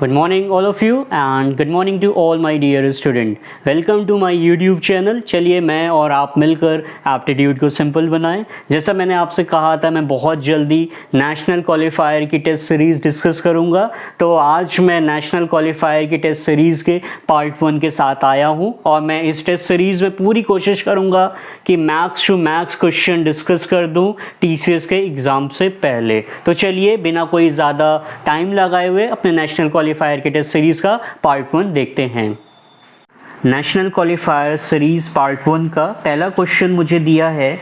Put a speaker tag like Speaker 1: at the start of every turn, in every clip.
Speaker 1: Good morning all of you and good morning to all my dear student. Welcome to my YouTube channel. चलिए मैं और आप मिलकर aptitude को simple बनाएं। जैसा मैंने आपसे कहा था मैं बहुत जल्दी नेशनल क्वालिफायर की टेस्ट सीरीज़ डिस्कस करूंगा, तो आज मैं नेशनल क्वालिफायर की टेस्ट सीरीज़ के पार्ट 1 के साथ आया हूं और मैं इस टेस्ट सीरीज़ में पूरी कोशिश करूंगा कि max to max question discuss कर दूं TCS के एग्ज़ाम से पहले। तो चलिए बिना कोई ज़्यादा टाइम लगाए हुए अपने नेशनल क्वालिफायर के टेस्ट सीरीज़ का पार्ट 1 देखते हैं। नेशनल क्वालिफायर सीरीज़ पार्ट 1 का पहला क्वेश्चन मुझे दिया है,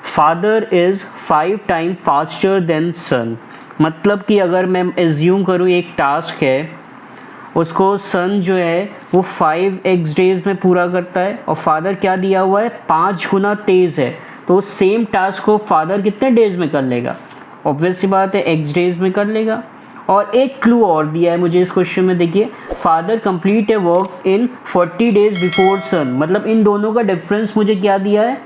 Speaker 1: father is 5 time faster than son. मतलब कि अगर मैं एज्यूम करूँ एक टास्क है, उसको सन जो है वो 5x डेज़ में पूरा करता है और फादर क्या दिया हुआ है 5 गुना तेज़ है, तो सेम टास्क को फादर कितने डेज़ में कर लेगा? ऑब्वियस सी बात है x डेज़ में कर लेगा। और एक क्लू और दिया है मुझे इस क्वेश्चन में, देखिए father complete a work in 40 days before son. मतलब इन दोनों का डिफरेंस मुझे क्या दिया है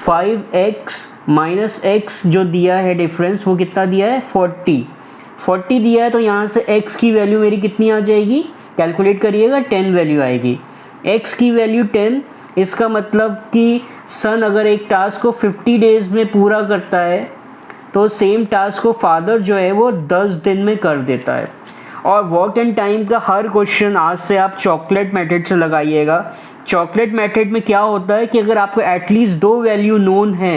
Speaker 1: 5x माइनस x जो दिया है डिफरेंस वो कितना दिया है 40 दिया है। तो यहाँ से x की वैल्यू मेरी कितनी आ जाएगी, कैलकुलेट करिएगा 10 वैल्यू आएगी। x की वैल्यू 10, इसका मतलब कि सन अगर एक टास्क को 50 डेज में पूरा करता है तो सेम टास्क को फादर जो है वो 10 दिन में कर देता है। और वर्क एंड टाइम का हर क्वेश्चन आज से आप चॉकलेट मेथड से लगाइएगा। चॉकलेट मेथड में क्या होता है कि अगर आपको एटलीस्ट 2 वैल्यू नोन है,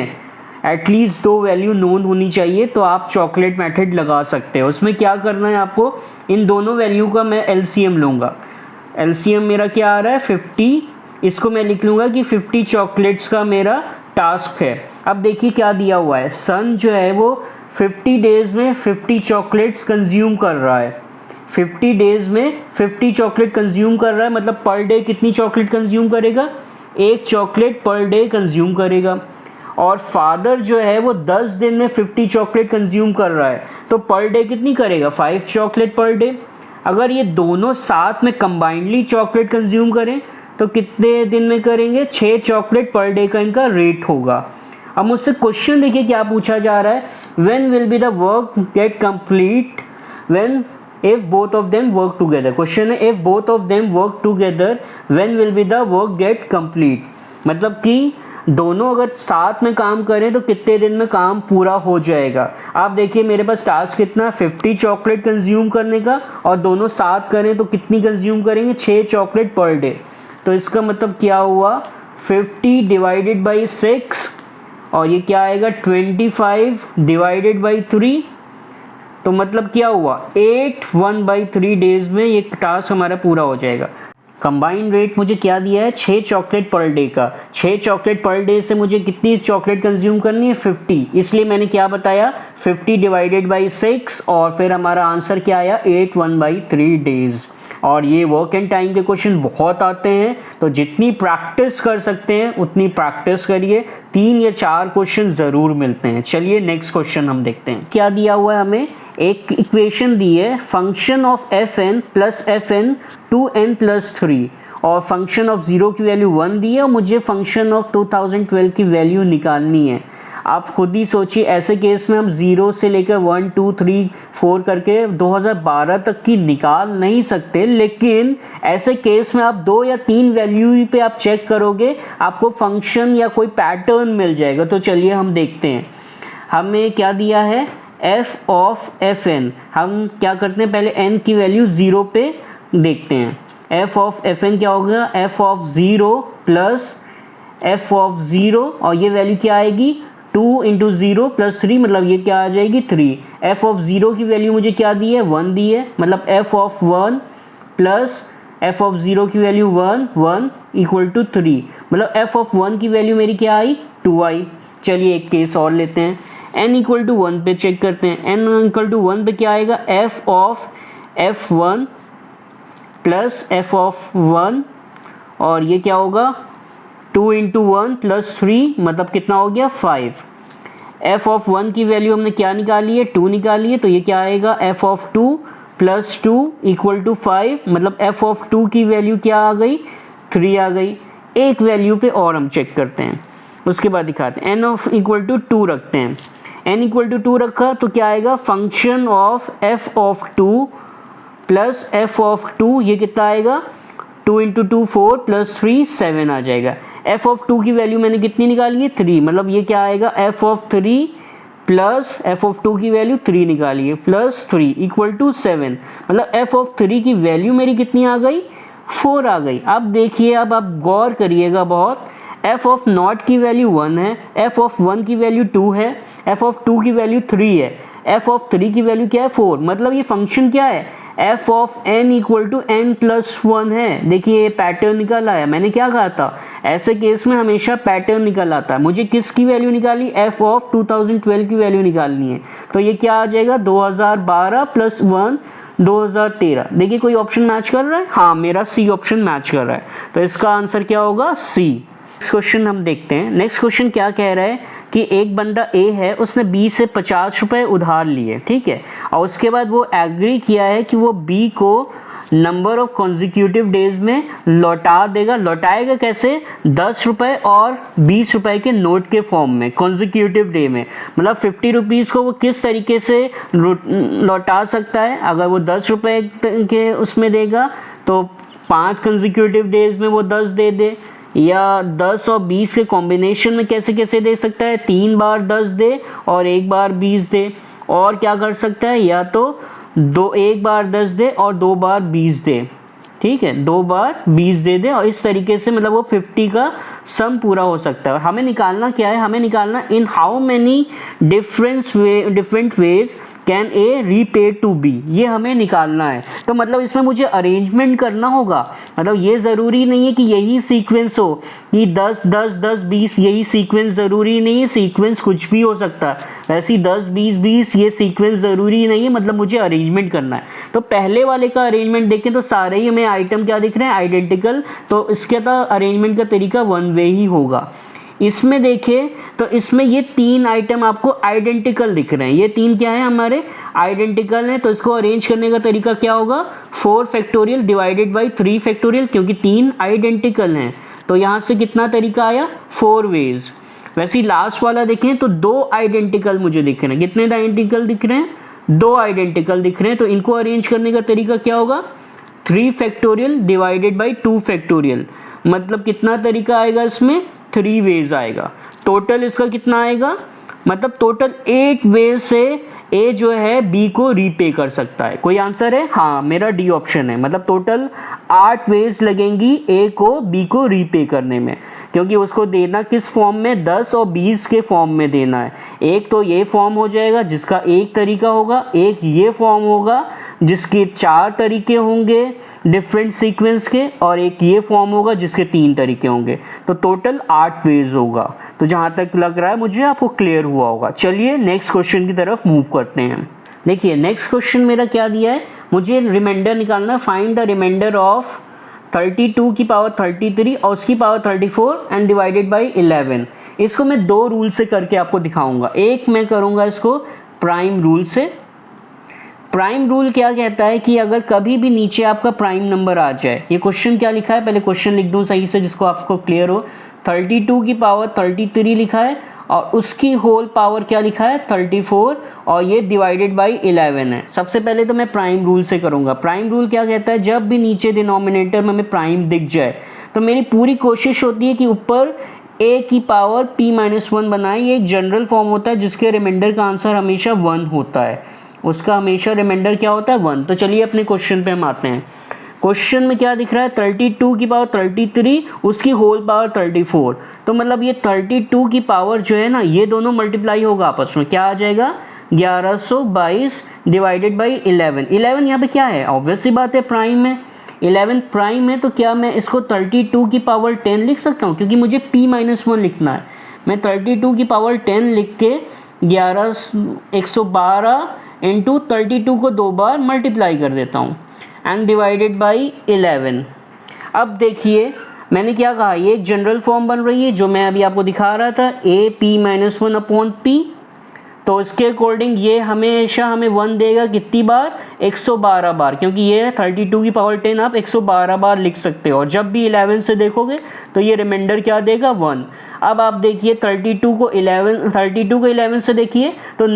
Speaker 1: एटलीस्ट 2 वैल्यू नोन होनी चाहिए, तो आप चॉकलेट मेथड लगा सकते हो। उसमें क्या करना है आपको, इन दोनों वैल्यू का मैं LCM लूँगा। LCM मेरा क्या आ रहा है 50, इसको मैं लिख लूँगा कि 50 चॉकलेट्स का मेरा टास्क है। अब देखिए क्या दिया हुआ है, सन जो है वो 50 डेज़ में 50 चॉकलेट्स कंज्यूम कर रहा है। 50 डेज़ में 50 चॉकलेट कंज्यूम कर रहा है, मतलब पर डे कितनी चॉकलेट कंज्यूम करेगा, 1 चॉकलेट पर डे कंज्यूम करेगा। और फादर जो है वो 10 दिन में 50 चॉकलेट कंज्यूम कर रहा है, तो पर डे कितनी करेगा 5 चॉकलेट पर डे। अगर ये दोनों साथ में कंबाइंडली चॉकलेट कंज्यूम करें तो कितने दिन में करेंगे, 6 चॉकलेट पर डे का इनका रेट होगा। अब मुझसे क्वेश्चन देखिए क्या पूछा जा रहा है, when will be the work get complete when if both of them work together. Question है if both of them work together when will be the work get complete. मतलब कि दोनों अगर साथ में काम करें तो कितने दिन में काम पूरा हो जाएगा। आप देखिए मेरे पास टास्क कितना 50 चॉकलेट कंज्यूम करने का, और दोनों साथ करें तो कितनी कंज्यूम करेंगे 6 चॉकलेट पर डे। तो इसका मतलब क्या हुआ 50 डिवाइडेड बाई 6 और ये क्या आएगा 25 डिवाइडेड बाई 3। तो मतलब क्या हुआ 1/3 डेज में ये टास्क हमारा पूरा हो जाएगा। कंबाइंड रेट मुझे क्या दिया है 6 चॉकलेट पर डे का। 6 चॉकलेट पर डे से मुझे कितनी चॉकलेट कंज्यूम करनी है 50, इसलिए मैंने क्या बताया 50 डिवाइडेड बाई 6 और फिर हमारा आंसर क्या आया 1/3 डेज। और ये वर्क एंड टाइम के क्वेश्चन बहुत आते हैं, तो जितनी प्रैक्टिस कर सकते हैं उतनी प्रैक्टिस करिए, 3 या 4 क्वेश्चन ज़रूर मिलते हैं। चलिए नेक्स्ट क्वेश्चन हम देखते हैं। क्या दिया हुआ है हमें, एक इक्वेशन दी है function of fn plus fn 2n+3 और फंक्शन ऑफ 0 की वैल्यू 1 दी है और मुझे फंक्शन ऑफ 2012 की वैल्यू निकालनी है। आप खुद ही सोचिए ऐसे केस में हम 0 से लेकर 1 2 3 4 करके 2012 तक की निकाल नहीं सकते, लेकिन ऐसे केस में आप 2 या 3 वैल्यू पे आप चेक करोगे आपको फंक्शन या कोई पैटर्न मिल जाएगा। तो चलिए हम देखते हैं, हमें क्या दिया है f ऑफ fn। हम क्या करते हैं पहले n की वैल्यू 0 पे देखते हैं। f ऑफ fn क्या होगा f of 0 plus f of 0 और ये वैल्यू क्या आएगी 2 × 0 + 3, मतलब ये क्या आ जाएगी 3। f ऑफ 0 की वैल्यू मुझे क्या दी है 1 दी है, मतलब f of 1 plus f of 0 की वैल्यू 1 इक्वल टू 3, मतलब f ऑफ 1 की वैल्यू मेरी क्या आई 2 आई। चलिए एक केस और लेते हैं, n इक्वल टू 1 पे चेक करते हैं। n इक्वल टू 1 पे क्या आएगा f of f1 plus f of 1 और ये क्या होगा 2 × 1 + 3, मतलब कितना हो गया 5। f ऑफ 1 की वैल्यू हमने क्या निकाली है 2 निकाली है, तो ये क्या आएगा f ऑफ 2 + 2 इक्वल टू 5, मतलब f ऑफ 2 की वैल्यू क्या आ गई 3 आ गई। एक वैल्यू पे और हम चेक करते हैं, उसके बाद दिखाते हैं। n ऑफ इक्वल टू 2 रखते हैं, n इक्वल टू 2 रखा तो क्या आएगा function of f of 2 plus F of 2, ये कितना आएगा 2 इंटू 2 4 प्लस 3 7 आ जाएगा। एफ ऑफ 2 की वैल्यू मैंने कितनी निकाली है 3, मतलब ये क्या आएगा F of 3 plus F of 2 की वैल्यू 3 निकाली है प्लस 3 इक्वल टू 7, मतलब एफ ऑफ 3 की वैल्यू मेरी कितनी आ गई 4 आ गई। अब देखिए, अब आप गौर करिएगा बहुत, एफ ऑफ नॉट की वैल्यू 1 है, एफ ऑफ 1 की वैल्यू 2 है, एफ ऑफ 2 की वैल्यू 3 है, एफ ऑफ 3 की वैल्यू क्या है 4, मतलब ये फंक्शन क्या है F of n equal to N plus 1 है। देखिए ये पैटर्न निकल आया, मैंने क्या कहा था ऐसे केस में हमेशा पैटर्न निकल आता है। मुझे किसकी वैल्यू निकाली एफ ऑफ 2012 की वैल्यू निकालनी है, तो ये क्या आ जाएगा 2012 प्लस 1 2013। देखिए कोई ऑप्शन मैच कर रहा है, हाँ मेरा सी ऑप्शन मैच कर रहा है, तो इसका आंसर क्या होगा सी। नेक्स्ट क्वेश्चन हम देखते हैं। नेक्स्ट क्वेश्चन क्या कह रहा है कि एक बंदा ए है, उसने बी से 50 रुपये उधार लिए, ठीक है, और उसके बाद वो एग्री किया है कि वो बी को नंबर ऑफ कॉन्जिक्यूटिव डेज में लौटा देगा। लौटाएगा कैसे 10 रुपये और 20 रुपये के नोट के फॉर्म में कॉन्जिक्यूटिव डे में, मतलब 50 रुपीज़ को वो किस तरीके से लौटा सकता है। अगर वो 10 रुपये के उसमें देगा तो 5 कॉन्जिक्यूटिव डेज में वो 10 दे दे, या 10 और 20 के कॉम्बिनेशन में कैसे कैसे दे सकता है 3 बार 10 दे और 1 बार 20 दे, और क्या कर सकता है या तो 1 बार 10 दे और 2 बार 20 दे, ठीक है 2 बार 20 दे दे, और इस तरीके से मतलब वो 50 का सम पूरा हो सकता है। और हमें निकालना क्या है, हमें निकालना in how many different ways can a repay to be, ये हमें निकालना है। तो मतलब इसमें मुझे अरेंजमेंट करना होगा, मतलब ये ज़रूरी नहीं है कि यही सीक्वेंस हो कि 10 10 10 20, यही सीक्वेंस ज़रूरी नहीं है, सीक्वेंस कुछ भी हो सकता है। ऐसी 10 20 20 ये सीक्वेंस ज़रूरी नहीं है, मतलब मुझे अरेंजमेंट करना है। तो पहले वाले का अरेंजमेंट देखें तो सारे ही हमें आइटम क्या दिख रहे हैं आइडेंटिकल, तो इसके तो अरेंजमेंट का तरीका वन वे ही होगा। इसमें देखिए तो इसमें ये 3 आइटम आपको आइडेंटिकल दिख रहे हैं, ये 3 क्या है हमारे आइडेंटिकल हैं, तो इसको अरेंज करने का तरीका क्या होगा 4 फैक्टोरियल डिवाइडेड बाई 3 फैक्टोरियल, क्योंकि 3 आइडेंटिकल हैं तो यहाँ से कितना तरीका आया 4 वेज। वैसे ही लास्ट वाला देखें तो 2 आइडेंटिकल मुझे दिख रहे हैं, कितने आइडेंटिकल दिख रहे हैं 2 आइडेंटिकल दिख रहे हैं, तो इनको अरेंज करने का तरीका क्या होगा 3 फैक्टोरियल डिवाइडेड बाई 2 फैक्टोरियल, मतलब कितना तरीका आएगा इसमें 3 वेज आएगा। टोटल इसका कितना आएगा, मतलब टोटल 8 वेज से ए जो है बी को रीपे कर सकता है। कोई आंसर है, हाँ मेरा डी ऑप्शन है, मतलब टोटल 8 वेज लगेंगी ए को बी को रीपे करने में, क्योंकि उसको देना किस फॉर्म में 10 और 20 के फॉर्म में देना है। एक तो ये फॉर्म हो जाएगा जिसका एक तरीका होगा, एक ये फॉर्म होगा जिसके 4 तरीके होंगे डिफरेंट सीक्वेंस के, और एक ये फॉर्म होगा जिसके 3 तरीके होंगे, तो टोटल 8 वेज होगा। तो जहाँ तक लग रहा है मुझे आपको क्लियर हुआ होगा। चलिए नेक्स्ट क्वेश्चन की तरफ मूव करते हैं। देखिए नेक्स्ट क्वेश्चन मेरा क्या दिया है, मुझे रिमाइंडर निकालना, फाइंड द रिमाइंडर ऑफ 32 की पावर 33 और उसकी पावर 34 एंड डिवाइडेड बाई 11। इसको मैं 2 रूल से करके आपको दिखाऊंगा। एक मैं करूँगा इसको प्राइम रूल से। प्राइम रूल क्या कहता है कि अगर कभी भी नीचे आपका प्राइम नंबर आ जाए, ये क्वेश्चन क्या लिखा है पहले क्वेश्चन लिख दूं सही से जिसको आपको क्लियर हो, 32 की पावर 33 लिखा है और उसकी होल पावर क्या लिखा है 34, और ये डिवाइडेड बाई 11 है। सबसे पहले तो मैं प्राइम रूल से करूँगा। प्राइम रूल क्या कहता है, जब भी नीचे डिनोमिनेटर में हमें प्राइम दिख जाए तो मेरी पूरी कोशिश होती है कि ऊपर a की पावर p-1 बनाए। ये एक जनरल फॉर्म होता है जिसके रिमाइंडर का आंसर हमेशा 1 होता है, उसका हमेशा रिमाइंडर क्या होता है 1। तो चलिए अपने क्वेश्चन पे हम आते हैं। क्वेश्चन में क्या दिख रहा है 32 की पावर 33 उसकी होल पावर 34, तो मतलब ये 32 की पावर जो है ना ये दोनों मल्टीप्लाई होगा आपस में, क्या आ जाएगा 1122 डिवाइडेड बाई 11। 11 यहाँ पे क्या है, ऑब्वियस सी बात है प्राइम है, 11 प्राइम है, तो क्या मैं इसको 32 की पावर 10 लिख सकता हूँ, क्योंकि मुझे p-1 लिखना है। मैं 32 की पावर 10 लिख के 112 इंटू 32 को 2 बार मल्टीप्लाई कर देता हूँ एंड डिवाइडेड बाई 11। अब देखिए मैंने क्या कहा, ये एक जनरल फॉर्म बन रही है जो मैं अभी आपको दिखा रहा था, a p-1 अपॉन p, तो इसके अकॉर्डिंग ये हमेशा हमें 1 देगा कितनी बार 112 बार, क्योंकि ये 32 की पावर 10 आप 112 बार लिख सकते हो, और जब भी 11 से देखोगे तो ये रिमाइंडर क्या देगा 1। अब आप देखिए 32 को 11 से देखिए तो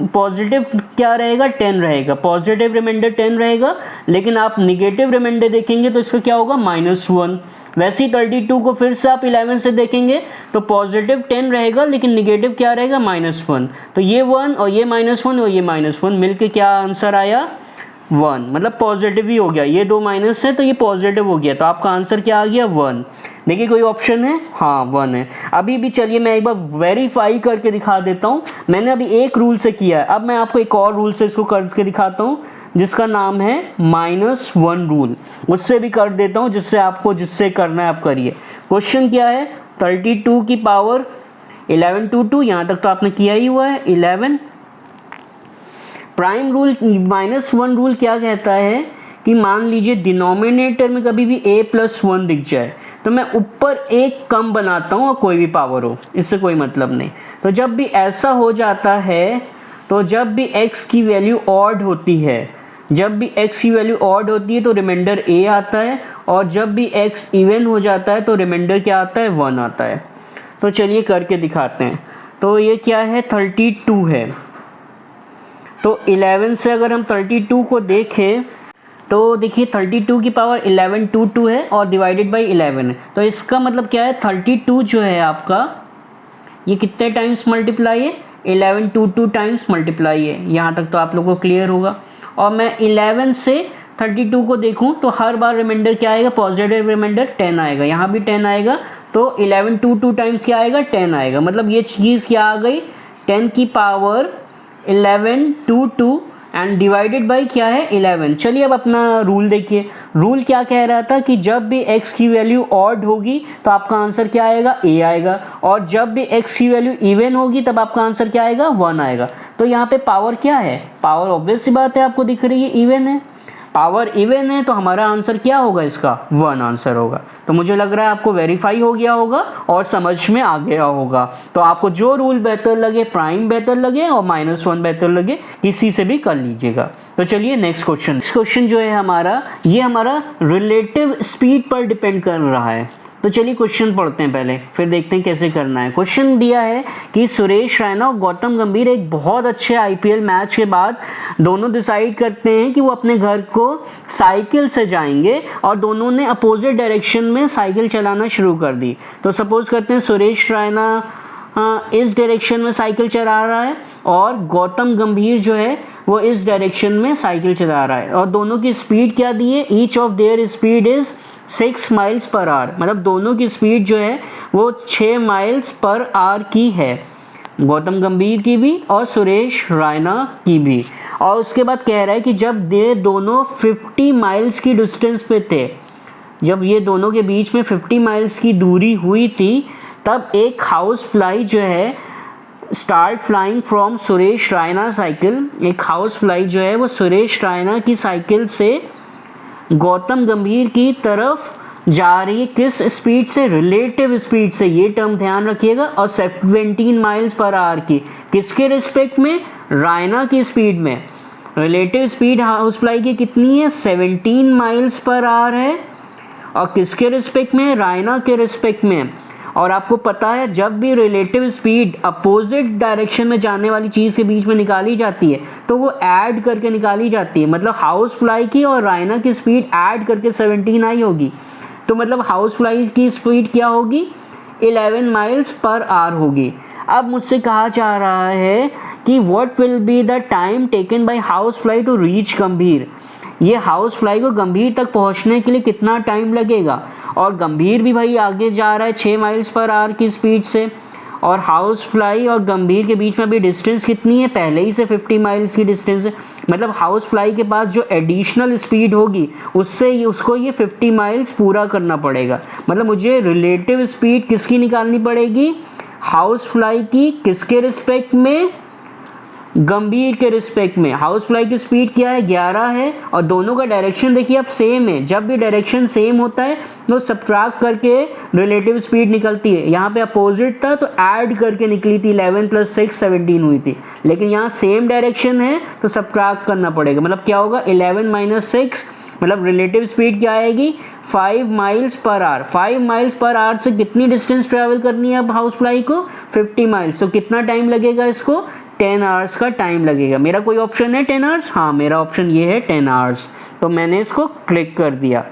Speaker 1: पॉजिटिव क्या रहेगा, 10 रहेगा, पॉजिटिव रिमाइंडर 10 रहेगा, लेकिन आप निगेटिव रिमाइंडर देखेंगे तो इसका क्या होगा, -1। वैसे ही 32 को फिर से आप 11 से देखेंगे तो पॉजिटिव 10 रहेगा, लेकिन निगेटिव क्या रहेगा, -1। तो ये 1 और ये -1 और ये -1 मिलके क्या आंसर आया, 1, मतलब पॉजिटिव ही हो गया। ये दो माइनस है तो ये पॉजिटिव हो गया, तो आपका आंसर क्या आ गया, 1। देखिए कोई ऑप्शन है, हाँ 1 है। अभी भी चलिए मैं एक बार वेरीफाई करके दिखा देता हूँ। मैंने अभी एक रूल से किया है, अब मैं आपको एक और रूल से इसको करके दिखाता हूँ जिसका नाम है -1 रूल। उससे भी कर देता हूँ, जिससे करना है आप करिए। क्वेश्चन क्या है, 32 की पावर 11 टू 2, यहाँ तक तो आपने किया ही हुआ है, 11। प्राइम रूल -1 रूल क्या कहता है कि मान लीजिए डिनोमिनेटर में कभी भी a+1 दिख जाए तो मैं ऊपर एक कम बनाता हूँ और कोई भी पावर हो, इससे कोई मतलब नहीं। तो जब भी ऐसा हो जाता है, तो जब भी x की वैल्यू ऑड होती है, तो रिमाइंडर a आता है, और जब भी x इवन हो जाता है तो रिमाइंडर क्या आता है, 1 आता है। तो चलिए करके दिखाते हैं। तो ये क्या है, 32 है, तो 11 से अगर हम 32 को देखें तो देखिए 32 की पावर 11 टू 2 है और डिवाइडेड बाई 11 है। तो इसका मतलब क्या है, 32 जो है आपका, ये कितने टाइम्स मल्टीप्लाई है, 11 टू 2 टाइम्स मल्टीप्लाई है। यहाँ तक तो आप लोगों को क्लियर होगा। और मैं 11 से 32 को देखूँ तो हर बार रिमाइंडर क्या आएगा, पॉजिटिव रिमाइंडर 10 आएगा, यहाँ भी 10 आएगा। तो 11 टू 2 टाइम्स क्या आएगा, 10 आएगा। मतलब ये चीज़ क्या आ गई, 10 की power 11 to 2 and divided by क्या है, 11। चलिए अब अपना रूल देखिए। रूल क्या कह रहा था कि जब भी x की वैल्यू ऑड होगी तो आपका आंसर क्या आएगा, a आएगा, और जब भी x की वैल्यू इवन होगी तब आपका आंसर क्या आएगा, 1 आएगा। तो यहाँ पे पावर क्या है, पावर ऑब्वियस सी बात है, आपको दिख रही है इवन है, पावर इवन है, तो हमारा आंसर क्या होगा, इसका 1 आंसर होगा। तो मुझे लग रहा है आपको वेरीफाई हो गया होगा और समझ में आ गया होगा। तो आपको जो रूल बेहतर लगे, प्राइम बेहतर लगे और -1 बेहतर लगे, किसी से भी कर लीजिएगा। तो चलिए नेक्स्ट क्वेश्चन जो है हमारा, ये हमारा रिलेटिव स्पीड पर डिपेंड कर रहा है। तो चलिए क्वेश्चन पढ़ते हैं पहले, फिर देखते हैं कैसे करना है। क्वेश्चन दिया है कि सुरेश रैना और गौतम गंभीर एक बहुत अच्छे IPL मैच के बाद दोनों डिसाइड करते हैं कि वो अपने घर को साइकिल से जाएंगे, और दोनों ने अपोजिट डायरेक्शन में साइकिल चलाना शुरू कर दी। तो सपोज करते हैं सुरेश रैना इस डायरेक्शन में साइकिल चला रहा है और गौतम गंभीर जो है वो इस डायरेक्शन में साइकिल चला रहा है, और दोनों की स्पीड क्या दी है, each of their speed is 6 miles per hour. मतलब दोनों की स्पीड जो है वो 6 माइल्स पर आवर की है, गौतम गंभीर की भी और सुरेश रैना की भी। और उसके बाद कह रहा है कि जब ये दोनों 50 माइल्स की डिस्टेंस पे थे, जब ये दोनों के बीच में 50 माइल्स की दूरी हुई थी, तब एक हाउस फ्लाई जो है start flying from Suresh Raina cycle. एक हाउस फ्लाई जो है वो सुरेश रैना की साइकिल से गौतम गंभीर की तरफ जा रही है, किस स्पीड से, रिलेटिव स्पीड से, ये टर्म ध्यान रखिएगा, और 17 माइल्स पर आवर की, किसके रिस्पेक्ट में, रैना की स्पीड में। रिलेटिव स्पीड हाउस फ्लाई की कितनी है, 17 माइल्स पर आवर है, और किसके रिस्पेक्ट में, रैना के रिस्पेक्ट में। और आपको पता है जब भी रिलेटिव स्पीड अपोजिट डायरेक्शन में जाने वाली चीज़ के बीच में निकाली जाती है तो वो ऐड करके निकाली जाती है। मतलब हाउस फ्लाई की और रैना की स्पीड ऐड करके 17 आई होगी, तो मतलब हाउस फ्लाई की स्पीड क्या होगी, 11 माइल्स पर आवर होगी। अब मुझसे कहा जा रहा है कि what will be the time taken by house fly to reach Gambhir. ये हाउस फ्लाई को गंभीर तक पहुंचने के लिए कितना टाइम लगेगा, और गंभीर भी भाई आगे जा रहा है 6 माइल्स पर आवर की स्पीड से, और हाउस फ्लाई और गंभीर के बीच में अभी डिस्टेंस कितनी है, पहले ही से 50 माइल्स की डिस्टेंस है। मतलब हाउस फ्लाई के पास जो एडिशनल स्पीड होगी उससे उसको ये 50 माइल्स पूरा करना पड़ेगा। मतलब मुझे रिलेटिव स्पीड किसकी निकालनी पड़ेगी, हाउस फ्लाई की, किसके रिस्पेक्ट में, गंभीर के रिस्पेक्ट में। हाउस फ्लाई की स्पीड क्या है, 11 है, और दोनों का डायरेक्शन देखिए अब सेम है। जब भी डायरेक्शन सेम होता है तो सब्ट्रैक्ट करके रिलेटिव स्पीड निकलती है। यहाँ पे अपोजिट था तो ऐड करके निकली थी, 11 + 6 17 हुई थी, लेकिन यहाँ सेम डायरेक्शन है तो सब्ट्रैक्ट करना पड़ेगा। मतलब क्या होगा, 11 - 6, मतलब रिलेटिव स्पीड क्या आएगी, 5 miles per hour. 5 miles per hour से कितनी डिस्टेंस ट्रैवल करनी है अब हाउस फ्लाई को? 50 माइल्स। तो कितना टाइम लगेगा इसको? 10 आवर्स का टाइम लगेगा। मेरा कोई ऑप्शन है 10 आवर्स? हाँ, मेरा ऑप्शन ये है 10 आवर्स। तो मैंने इसको क्लिक कर दिया।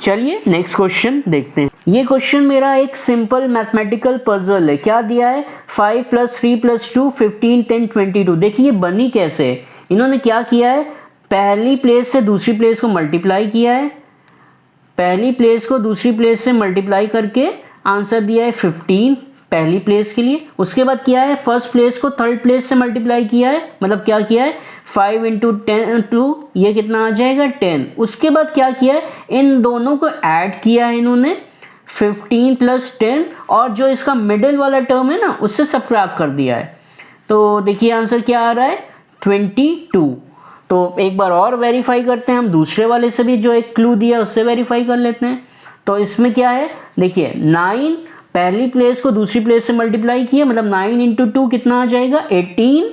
Speaker 1: चलिए नेक्स्ट क्वेश्चन देखते हैं। ये क्वेश्चन मेरा एक सिंपल मैथमेटिकल पजल है। क्या दिया है? 5 + 3 + 2 15 10 22। देखिए बनी कैसे है। इन्होंने क्या किया है, पहली प्लेस से दूसरी प्लेस को मल्टीप्लाई किया है, पहली प्लेस को दूसरी प्लेस से मल्टीप्लाई करके आंसर दिया है 15 पहली प्लेस के लिए। उसके बाद किया है फर्स्ट प्लेस को थर्ड प्लेस से मल्टीप्लाई किया है, मतलब क्या किया है 5 × 10 2, ये कितना आ जाएगा 10। उसके बाद क्या किया है, इन दोनों को ऐड किया है इन्होंने 15 + 10, और जो इसका मिडिल वाला टर्म है ना उससे सब्ट्रैक्ट कर दिया है। तो देखिए आंसर क्या आ रहा है 22। तो एक बार और वेरीफाई करते हैं हम, दूसरे वाले से भी जो एक क्लू दिया उससे वेरीफाई कर लेते हैं। तो इसमें क्या है, देखिए 9 पहली प्लेस को दूसरी प्लेस से मल्टीप्लाई किया, मतलब 9 × 2 कितना आ जाएगा 18,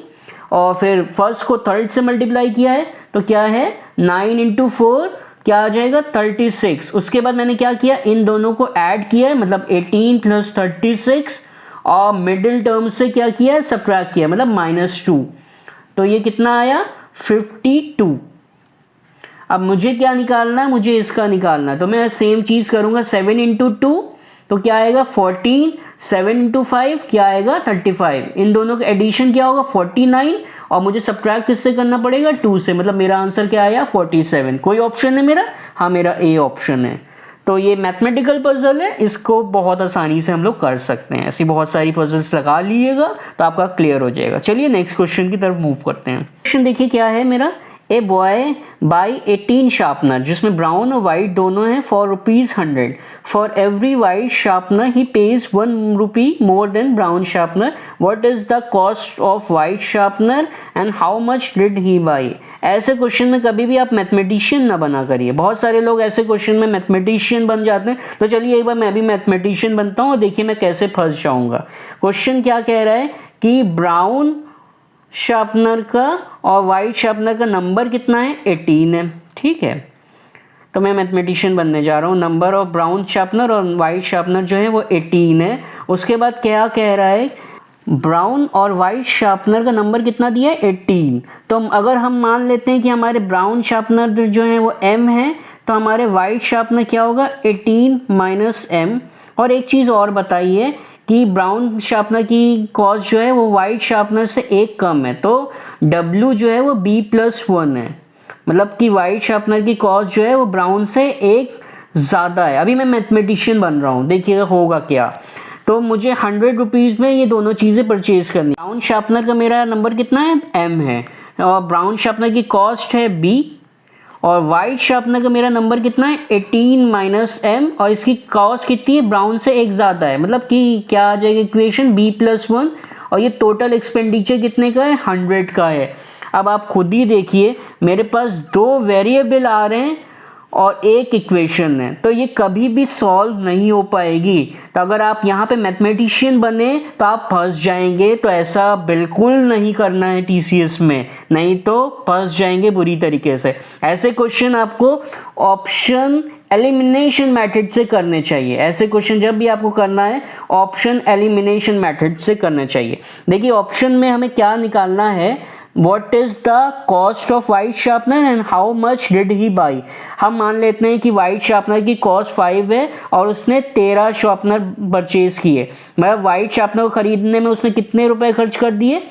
Speaker 1: और फिर फर्स्ट को थर्ड से मल्टीप्लाई किया है तो क्या है 9 × 4 क्या आ जाएगा 36। उसके बाद मैंने क्या किया, इन दोनों को ऐड किया है, मतलब 18 + 36, और मिडिल टर्म से क्या किया है सब्ट्रैक्ट किया, मतलब -2। तो ये कितना आया 52। अब मुझे क्या निकालना है, मुझे इसका निकालना है। तो मैं सेम चीज़ करूँगा, 7 × 2 तो क्या आएगा 14, 7 × 5 क्या आएगा 35। इन दोनों का एडिशन क्या होगा 49, और मुझे सब्ट्रैक्ट किससे करना पड़ेगा 2 से, मतलब मेरा आंसर क्या आया 47। कोई ऑप्शन है मेरा? हाँ, मेरा ए ऑप्शन है। तो ये मैथमेटिकल पजल है, इसको बहुत आसानी से हम लोग कर सकते हैं। ऐसी बहुत सारी पजल्स लगा लीजिएगा तो आपका क्लियर हो जाएगा। चलिए नेक्स्ट क्वेश्चन की तरफ मूव करते हैं। क्वेश्चन देखिए क्या है मेरा, ए बॉय बाई 18 शार्पनर, जिसमें ब्राउन और वाइट दोनों हैं, for ₹100। For every white sharpener he page ₹1 more than brown sharpener. What is the cost of white sharpener and how much did he by. ऐसे question में कभी भी आप mathematician ना बना करिए। बहुत सारे लोग ऐसे क्वेश्चन में मैथमेटिशियन बन जाते हैं। तो चलिए एक बार मैं भी मैथमेटिशियन बनता हूँ और देखिए मैं कैसे फंस जाऊँगा। क्वेश्चन क्या कह रहा है कि ब्राउन शार्पनर का और वाइट शार्पनर का नंबर कितना है 18 है, ठीक है। तो मैं मैथमेटिशियन बनने जा रहा हूँ। नंबर ऑफ ब्राउन शार्पनर और वाइट शार्पनर जो है वो 18 है। उसके बाद क्या कह रहा है, ब्राउन और वाइट शार्पनर का नंबर कितना दिया है 18। तो अगर हम मान लेते हैं कि हमारे ब्राउन शार्पनर जो है वो m है, तो हमारे वाइट शार्पनर क्या होगा 18 - m। और एक चीज़ और बताइए कि ब्राउन शार्पनर की कॉस्ट जो है वो वाइट शार्पनर से एक कम है, तो W जो है वो B+1 है, मतलब कि वाइट शार्पनर की कॉस्ट जो है वो ब्राउन से एक ज़्यादा है। अभी मैं मैथमेटिशियन बन रहा हूँ, देखिएगा होगा क्या। तो मुझे 100 रुपीज़ में ये दोनों चीज़ें परचेज करनी। ब्राउन शार्पनर का मेरा नंबर कितना है m है, और ब्राउन शार्पनर की कॉस्ट है B, और वाइट शार्पनर का मेरा नंबर कितना है 18 - m, और इसकी कॉस्ट कितनी है ब्राउन से एक ज़्यादा है, मतलब कि क्या आ जाएगा इक्वेशन B+1, और ये टोटल एक्सपेंडिचर कितने का है 100 का है। अब आप खुद ही देखिए मेरे पास 2 वेरिएबल आ रहे हैं और एक इक्वेशन है, तो ये कभी भी सॉल्व नहीं हो पाएगी। तो अगर आप यहाँ पे मैथमेटिशियन बने तो आप फंस जाएंगे। तो ऐसा बिल्कुल नहीं करना है TCS में, नहीं तो फंस जाएंगे बुरी तरीके से। ऐसे क्वेश्चन आपको ऑप्शन एलिमिनेशन मेथड से करने चाहिए। ऐसे क्वेश्चन जब भी आपको करना है ऑप्शन एलिमिनेशन मेथड से करना चाहिए। देखिए ऑप्शन में हमें क्या निकालना है, What is the cost of white sharpener and how much did he buy। हम मान लेते हैं कि वाइट शार्पनर की कॉस्ट 5 है और उसने 13 शार्पनर परचेज किए, मतलब वाइट शार्पनर को खरीदने में उसने कितने रुपए खर्च कर दिए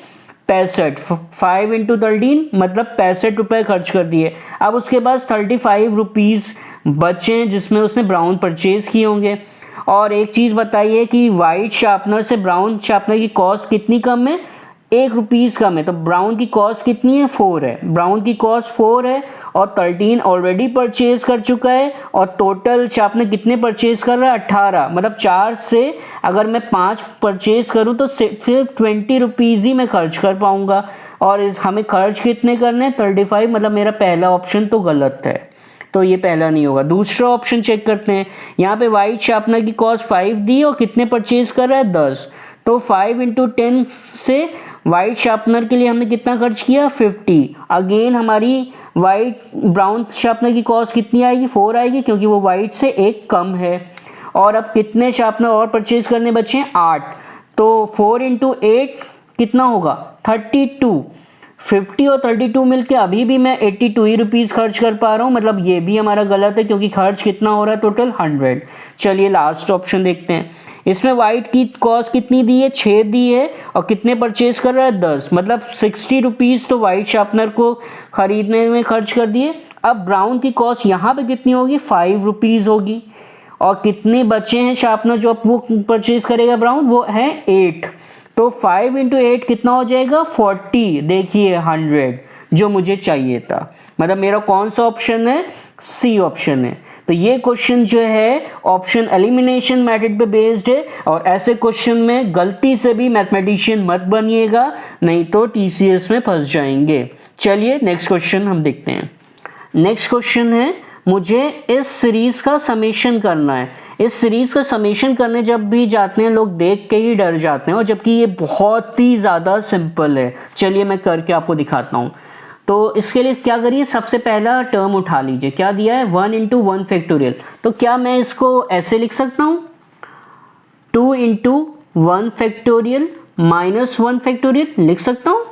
Speaker 1: 65। 5 × 13 मतलब 65 रुपये खर्च कर दिए। अब उसके पास 35 रुपीज़ बचे जिसमें उसने ब्राउन परचेज किए होंगे। और एक चीज़ बताइए कि वाइट शार्पनर से ब्राउन शार्पनर की कॉस्ट कितनी कम है, ₹1 कम है। तो ब्राउन की कॉस्ट कितनी है 4 है, ब्राउन की कॉस्ट 4 है और 13 ऑलरेडी परचेज कर चुका है, और टोटल शार्पनर कितने परचेज कर रहा है 18, मतलब 4 से अगर मैं 5 परचेज करूं तो सिर्फ 20 रुपीज़ ही मैं खर्च कर पाऊंगा, और हमें खर्च कितने करने 35, मतलब मेरा पहला ऑप्शन तो गलत है, तो ये पहला नहीं होगा। दूसरा ऑप्शन चेक करते हैं। यहाँ पे वाइट शार्पनर की कॉस्ट 5 दी और कितने परचेज कर रहा है 10, तो 5 × 10 से वाइट शार्पनर के लिए हमने कितना खर्च किया 50। अगेन हमारी वाइट ब्राउन शार्पनर की कॉस्ट कितनी आएगी, 4 आएगी, क्योंकि वो वाइट से एक कम है। और अब कितने शार्पनर और परचेज करने बचे हैं, 8, तो 4 × 8 कितना होगा, 32। 50 और 32 मिलके अभी भी मैं 82 ही रुपीज़ खर्च कर पा रहा हूँ, मतलब ये भी हमारा गलत है, क्योंकि खर्च कितना हो रहा है, टोटल 100। चलिए लास्ट ऑप्शन देखते हैं। इसमें वाइट की कॉस्ट कितनी दी है, 6 दी है, और कितने परचेज कर रहा है, 10, मतलब 60 रुपीज़ तो वाइट शार्पनर को खरीदने में खर्च कर दिए। अब ब्राउन की कॉस्ट यहाँ पे कितनी होगी, 5 रुपीज़ होगी, और कितने बचे हैं शार्पनर जो अब वो परचेज करेगा ब्राउन, वो है 8, तो 5 × 8 कितना हो जाएगा, 40। देखिए 100 जो मुझे चाहिए था, मतलब मेरा कौन सा ऑप्शन है, सी ऑप्शन है। तो ये क्वेश्चन जो है ऑप्शन एलिमिनेशन मेथड पे बेस्ड है, और ऐसे क्वेश्चन में गलती से भी मैथमेटिशियन मत बनिएगा, नहीं तो टीसीएस में फंस जाएंगे। चलिए नेक्स्ट क्वेश्चन हम देखते हैं। नेक्स्ट क्वेश्चन है, मुझे इस सीरीज का समेशन करना है। इस सीरीज का समेशन करने जब भी जाते हैं लोग देख के ही डर जाते हैं, और जबकि ये बहुत ही ज़्यादा सिंपल है। चलिए मैं करके आपको दिखाता हूँ। तो इसके लिए क्या करिए, सबसे पहला टर्म उठा लीजिए, क्या दिया है, 1 × 1 फैक्टोरियल। तो क्या मैं इसको ऐसे लिख सकता हूँ, 2 × 1 फैक्टोरियल -1 फैक्टोरियल लिख सकता हूँ।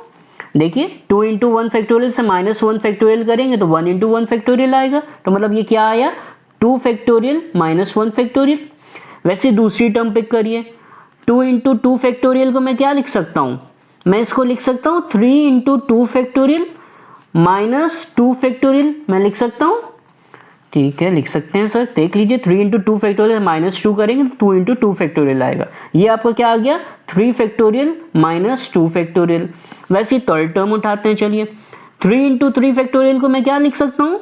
Speaker 1: देखिए 2 × 1 फैक्टोरियल से -1 फैक्टोरियल करेंगे तो 1 × 1 फैक्टोरियल आएगा, तो मतलब ये क्या आया, 2 फैक्टोरियल -1 फैक्टोरियल। वैसे दूसरी टर्म पिक करिए, 2 × 2 फैक्टोरियल को मैं क्या लिख सकता हूँ, मैं इसको लिख सकता हूँ 3 × 2 फैक्टोरियल -2 फैक्टोरियल, मैं लिख सकता हूँ। ठीक है, लिख सकते हैं सर, देख लीजिए 3 × 2 फैक्टोरियल -2 करेंगे तो 2 × 2 फैक्टोरियल आएगा। ये आपका क्या आ गया, 3 फैक्टोरियल -2 फैक्टोरियल। वैसे थर्ड टर्म उठाते हैं, चलिए 3 × 3 फैक्टोरियल को मैं क्या लिख सकता हूँ,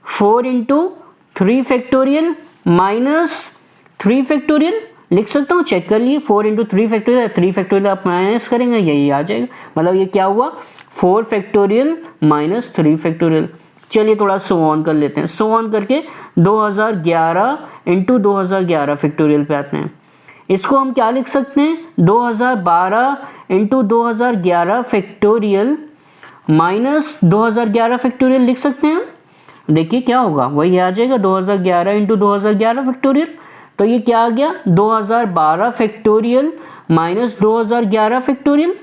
Speaker 1: 4 × 3 फैक्टोरियल -3 फैक्टोरियल लिख सकता हूँ। चेक कर लिए, 4 × 3 फैक्टोरियल, 3 फैक्टोरियल आप माइनस करेंगे यही आ जाएगा, मतलब ये क्या हुआ, 4 फैक्टोरियल -3 फैक्टोरियल। चलिए थोड़ा सो ऑन कर लेते हैं, सो ऑन करके 2011 × 2011 फैक्टोरियल पे आते हैं। इसको हम क्या लिख सकते हैं, 2012 × 2011 फैक्टोरियल -2011 फैक्टोरियल लिख सकते हैं। देखिए क्या होगा, वही आ जाएगा 2011 × 2011 फैक्टोरियल। तो ये क्या आ गया, 2012 फैक्टोरियल -2011 फैक्टोरियल।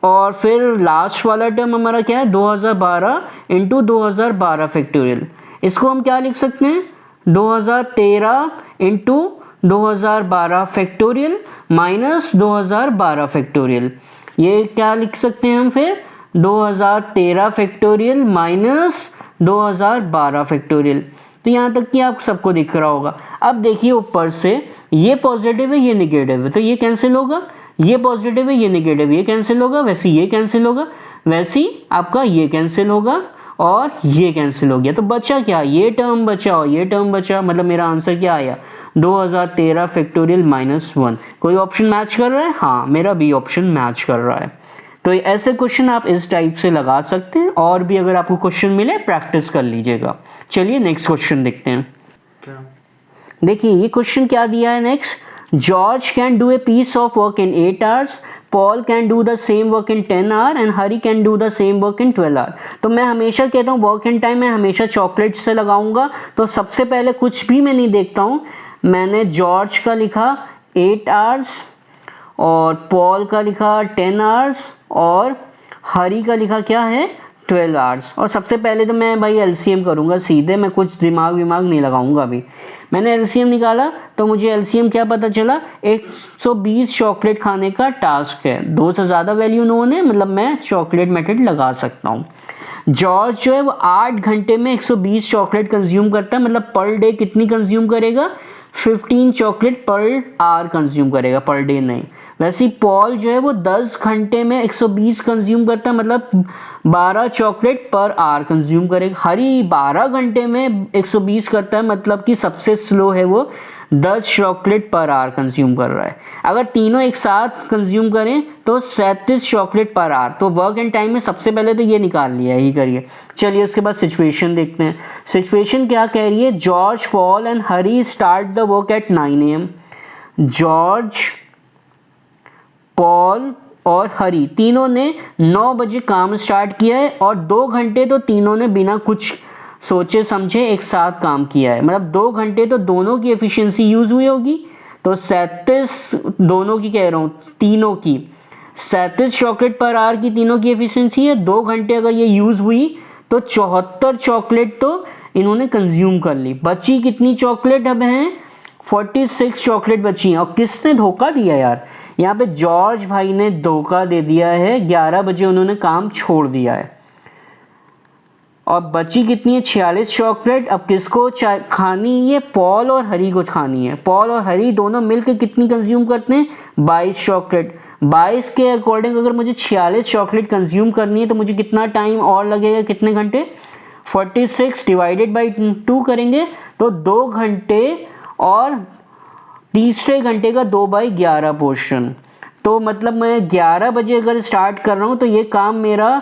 Speaker 1: और फिर लास्ट वाला टर्म हमारा क्या है, 2012 × 2012 फैक्टोरियल। इसको हम क्या लिख सकते हैं, 2013 × 2012 फैक्टोरियल -2012 फैक्टोरियल। ये क्या लिख सकते हैं हम फिर, 2013 फैक्टोरियल -2012 फैक्टोरियल। तो यहाँ तक कि आप सबको दिख रहा होगा। अब देखिए ऊपर से ये पॉजिटिव है, ये नेगेटिव है, तो ये कैंसिल होगा, ये पॉजिटिव है, ये नेगेटिव, ये कैंसिल होगा, वैसे ये कैंसिल होगा, वैसे ही आपका ये कैंसिल होगा, और ये कैंसिल हो गया। तो बचा क्या, ये टर्म बचा और ये टर्म बचा, मतलब मेरा आंसर क्या आया, 2013 फैक्टोरियल -1। कोई ऑप्शन मैच कर रहा है, हाँ मेरा बी ऑप्शन मैच कर रहा है। तो ऐसे क्वेश्चन आप इस टाइप से लगा सकते हैं, और भी अगर आपको क्वेश्चन मिले प्रैक्टिस कर लीजिएगा। चलिए नेक्स्ट क्वेश्चन देखते हैं। देखिए ये क्वेश्चन क्या दिया है next, George can do a piece of work in 8 hours, Paul can do the same work in 10 hour and Hari can do the same work in 12 hour. तो मैं हमेशा कहता हूँ वर्क इन टाइम मैं हमेशा चॉकलेट से लगाऊंगा। तो सबसे पहले कुछ भी मैं नहीं देखता हूँ, मैंने जॉर्ज का लिखा 8 आवर्स, और पॉल का लिखा 10 आवर्स, और हरी का लिखा क्या है 12 आवर्स। और सबसे पहले तो मैं भाई एलसीएम करूँगा सीधे, मैं कुछ दिमाग नहीं लगाऊंगा अभी। मैंने एलसीएम निकाला तो मुझे एलसीएम क्या पता चला, 120 चॉकलेट खाने का टास्क है, 2 से ज़्यादा वैल्यू नोन है, मतलब मैं चॉकलेट मेथड लगा सकता हूँ। जॉर्ज जो है वो 8 घंटे में 120 चॉकलेट कंज्यूम करता है, मतलब पर डे कितनी कंज्यूम करेगा, 15 चॉकलेट पर आवर कंज्यूम करेगा, पर डे नहीं। वैसे पॉल जो है वो 10 घंटे में 120 कंज्यूम करता है, मतलब 12 चॉकलेट पर आवर कंज्यूम करेगा। हरी 12 घंटे में 120 करता है, मतलब कि सबसे स्लो है वो, 10 चॉकलेट पर आवर कंज्यूम कर रहा है। अगर तीनों एक साथ कंज्यूम करें तो 37 चॉकलेट पर आवर। तो वर्क एंड टाइम में सबसे पहले तो ये निकाल लिया ही करिए। चलिए उसके बाद सिचुएशन देखते हैं। सिचुएशन क्या कह रही है, George, Paul and Hari start the work at 9 AM। George, Paul और हरी तीनों ने 9 बजे काम स्टार्ट किया है और 2 घंटे तो तीनों ने बिना कुछ सोचे समझे एक साथ काम किया है। मतलब 2 घंटे तो दोनों की एफिशिएंसी यूज़ हुई होगी। तो 37 दोनों की कह रहा हूँ, तीनों की 37 चॉकलेट पर आवर की तीनों की एफिशिएंसी है। 2 घंटे अगर ये यूज़ हुई तो 74 चॉकलेट तो इन्होंने कंज्यूम कर ली। बची कितनी चॉकलेट अब हैं? 46 चॉकलेट बची हैं। और किसने धोखा दिया यार? यहाँ पे जॉर्ज भाई ने धोखा दे दिया है। 11 बजे उन्होंने काम छोड़ दिया है। और बची कितनी है? 46 चॉकलेट। अब किसको खानी? ये पॉल और हरी को खानी है। पॉल और हरी दोनों मिलकर कितनी कंज्यूम करते हैं? 22 चॉकलेट। 22 के अकॉर्डिंग अगर मुझे 46 चॉकलेट कंज्यूम करनी है तो मुझे कितना टाइम और लगेगा? कितने घंटे? 46 डिवाइडेड बाई 2 करेंगे तो 2 घंटे और तीसरे घंटे का 2/11 पोर्शन। तो मतलब मैं 11 बजे अगर स्टार्ट कर रहा हूँ तो ये काम मेरा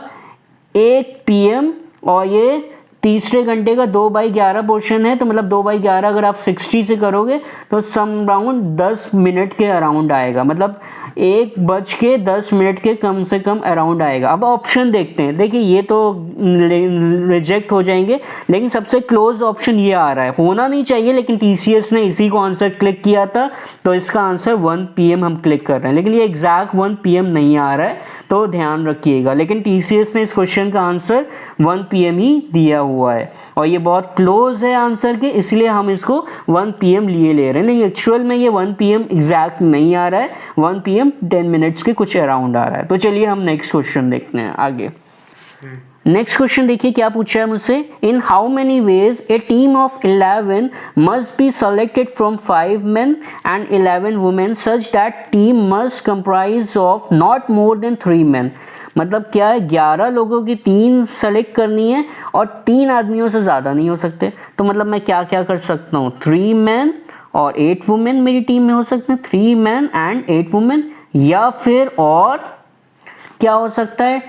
Speaker 1: 1 PM और ये तीसरे घंटे का 2/11 पोर्शन है। तो मतलब 2/11 अगर आप 60 से करोगे तो सम राउंड 10 मिनट के अराउंड आएगा। मतलब 1:10 के कम से कम अराउंड आएगा। अब ऑप्शन देखते हैं। देखिए ये तो रिजेक्ट हो जाएंगे, लेकिन सबसे क्लोज ऑप्शन ये आ रहा है। होना नहीं चाहिए, लेकिन TCS ने इसी को आंसर क्लिक किया था तो इसका आंसर 1 PM हम क्लिक कर रहे हैं। लेकिन ये एग्जैक्ट 1 PM नहीं आ रहा है, तो ध्यान रखिएगा। लेकिन TCS ने इस क्वेश्चन का आंसर 1 PM ही दिया हुआ है और ये बहुत क्लोज है आंसर के, इसलिए हम इसको 1 PM लिए ले रहे हैं। नहीं, एक्चुअल में ये 1 PM एग्जैक्ट नहीं आ रहा है, 1 PM 10 मिनट्स के कुछ अराउंड आ रहा है। तो चलिए हम नेक्स्ट क्वेश्चन देखते हैं आगे। नेक्स्ट क्वेश्चन देखिए क्या पूछा है मुझसे। In how many ways A team of 11 must be selected from 5 men and 11 women such that team must comprise of not more than 3 men। मतलब क्या है? 11 लोगों की टीम सेलेक्ट करनी है और 3 आदमियों से ज़्यादा नहीं हो सकते। तो मतलब मैं क्या क्या कर सकता हूँ? 3 men और 8 women मेरी टीम में हो सकते हैं। 3 men and 8 women। या फिर और क्या हो सकता है?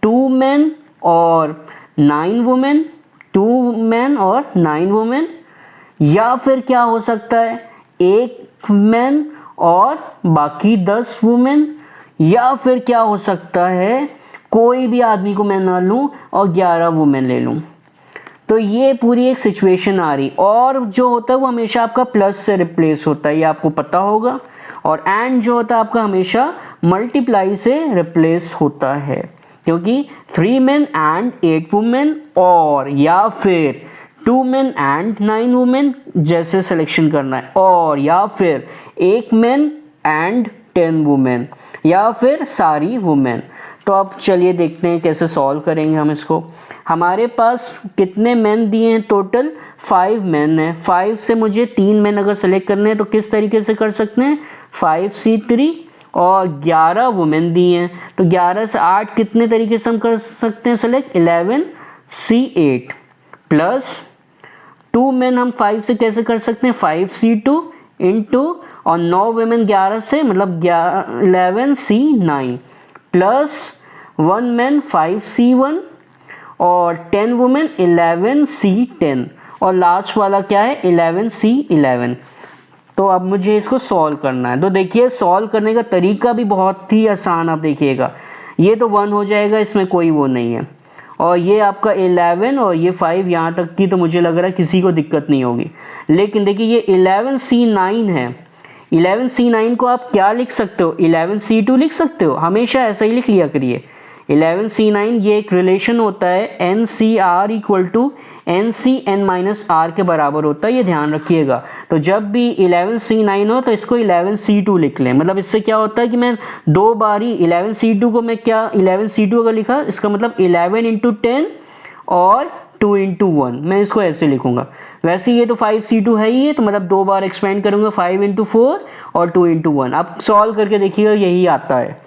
Speaker 1: 2 men और 9 women। 2 men और 9 women। या फिर क्या हो सकता है? 1 man और बाकी 10 women। या फिर क्या हो सकता है? कोई भी आदमी को मैं ना लूं और 11 वुमेन ले लूं। तो ये पूरी एक सिचुएशन आ रही, और जो होता है वो हमेशा आपका प्लस से रिप्लेस होता है, ये आपको पता होगा। और एंड जो होता है आपका हमेशा मल्टीप्लाई से रिप्लेस होता है, क्योंकि 3 men and 8 women और या फिर 2 men and 9 women जैसे सिलेक्शन करना है, और या फिर 1 man and 10 women या फिर सारी वुमेन। तो अब चलिए देखते हैं कैसे सॉल्व करेंगे हम इसको। हमारे पास कितने मैन दिए हैं? टोटल 5 मैन है। 5 से मुझे 3 मैन अगर सेलेक्ट करने हैं तो किस तरीके से कर सकते हैं? 5C3 और 11 वुमेन दिए हैं तो 11 से 8 कितने तरीके से हम कर सकते हैं सेलेक्ट? 11C8 प्लस 2 मैन हम 5 से कैसे कर सकते हैं? 5C2 इंटू और 9 वुमेन 11 से मतलब 11C9 प्लस 1 मैन 5C1 और 10 वुमेन 11C10 और लास्ट वाला क्या है? 11C11। तो अब मुझे इसको सॉल्व करना है। तो देखिए सॉल्व करने का तरीका भी बहुत ही आसान, आप देखिएगा ये तो 1 हो जाएगा, इसमें कोई वो नहीं है। और ये आपका 11 और ये 5 यहाँ तक की तो मुझे लग रहा है किसी को दिक्कत नहीं होगी। लेकिन देखिए ये 11C9 है। 11C9 को आप क्या लिख सकते हो? 11C2 लिख सकते हो, हमेशा ऐसा ही लिख लिया करिए। 11C9 ये एक रिलेशन होता है NCR इक्वल टू NCN-R के बराबर होता है, ये ध्यान रखिएगा। तो जब भी 11C9 हो तो इसको 11C2 लिख लें। मतलब इससे क्या होता है कि मैं 2 बारी 11C2 को मैं क्या 11C2 अगर लिखा इसका मतलब 11 × 10 और 2 × 1 मैं इसको ऐसे लिखूंगा। वैसे ये तो 5C2 है ही है, तो मतलब 2 बार एक्सपेंड करूंगा 5 × 4 और 2 × 1। अब सॉल्व करके देखिएगा यही आता है।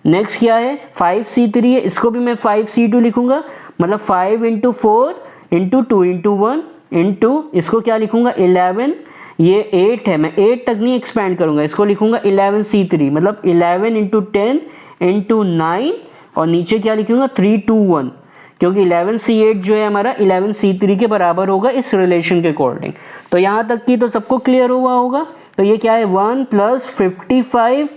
Speaker 1: नेक्स्ट क्या है? 5C3 है, इसको भी मैं 5C2 लिखूंगा, मतलब 5 × 4 × 2 × 1 इंटू इसको क्या लिखूंगा? 11। ये 8 है, मैं 8 तक नहीं एक्सपेंड करूंगा, इसको लिखूंगा 11C3 मतलब 11 × 10 × 9 और नीचे क्या लिखूंगा? 3 2 1, क्योंकि 11C8 जो है हमारा 11C3 के बराबर होगा इस रिलेशन के अकॉर्डिंग। तो यहाँ तक की तो सबको क्लियर हुआ होगा। तो ये क्या है? 1 + 55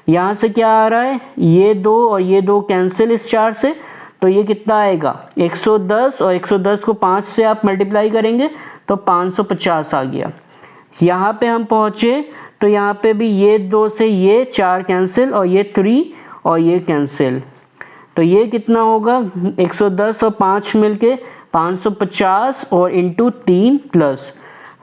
Speaker 1: यहाँ से क्या आ रहा है, ये 2 और ये 2 कैंसिल इस 4 से, तो ये कितना आएगा 110, और 110 को 5 से आप मल्टीप्लाई करेंगे तो 550 आ गया। यहाँ पे हम पहुँचे तो यहाँ पे भी ये 2 से ये 4 कैंसिल और ये 3 और ये कैंसिल, तो ये कितना होगा 110 और 5 मिलके 550 और इंटू 3 प्लस,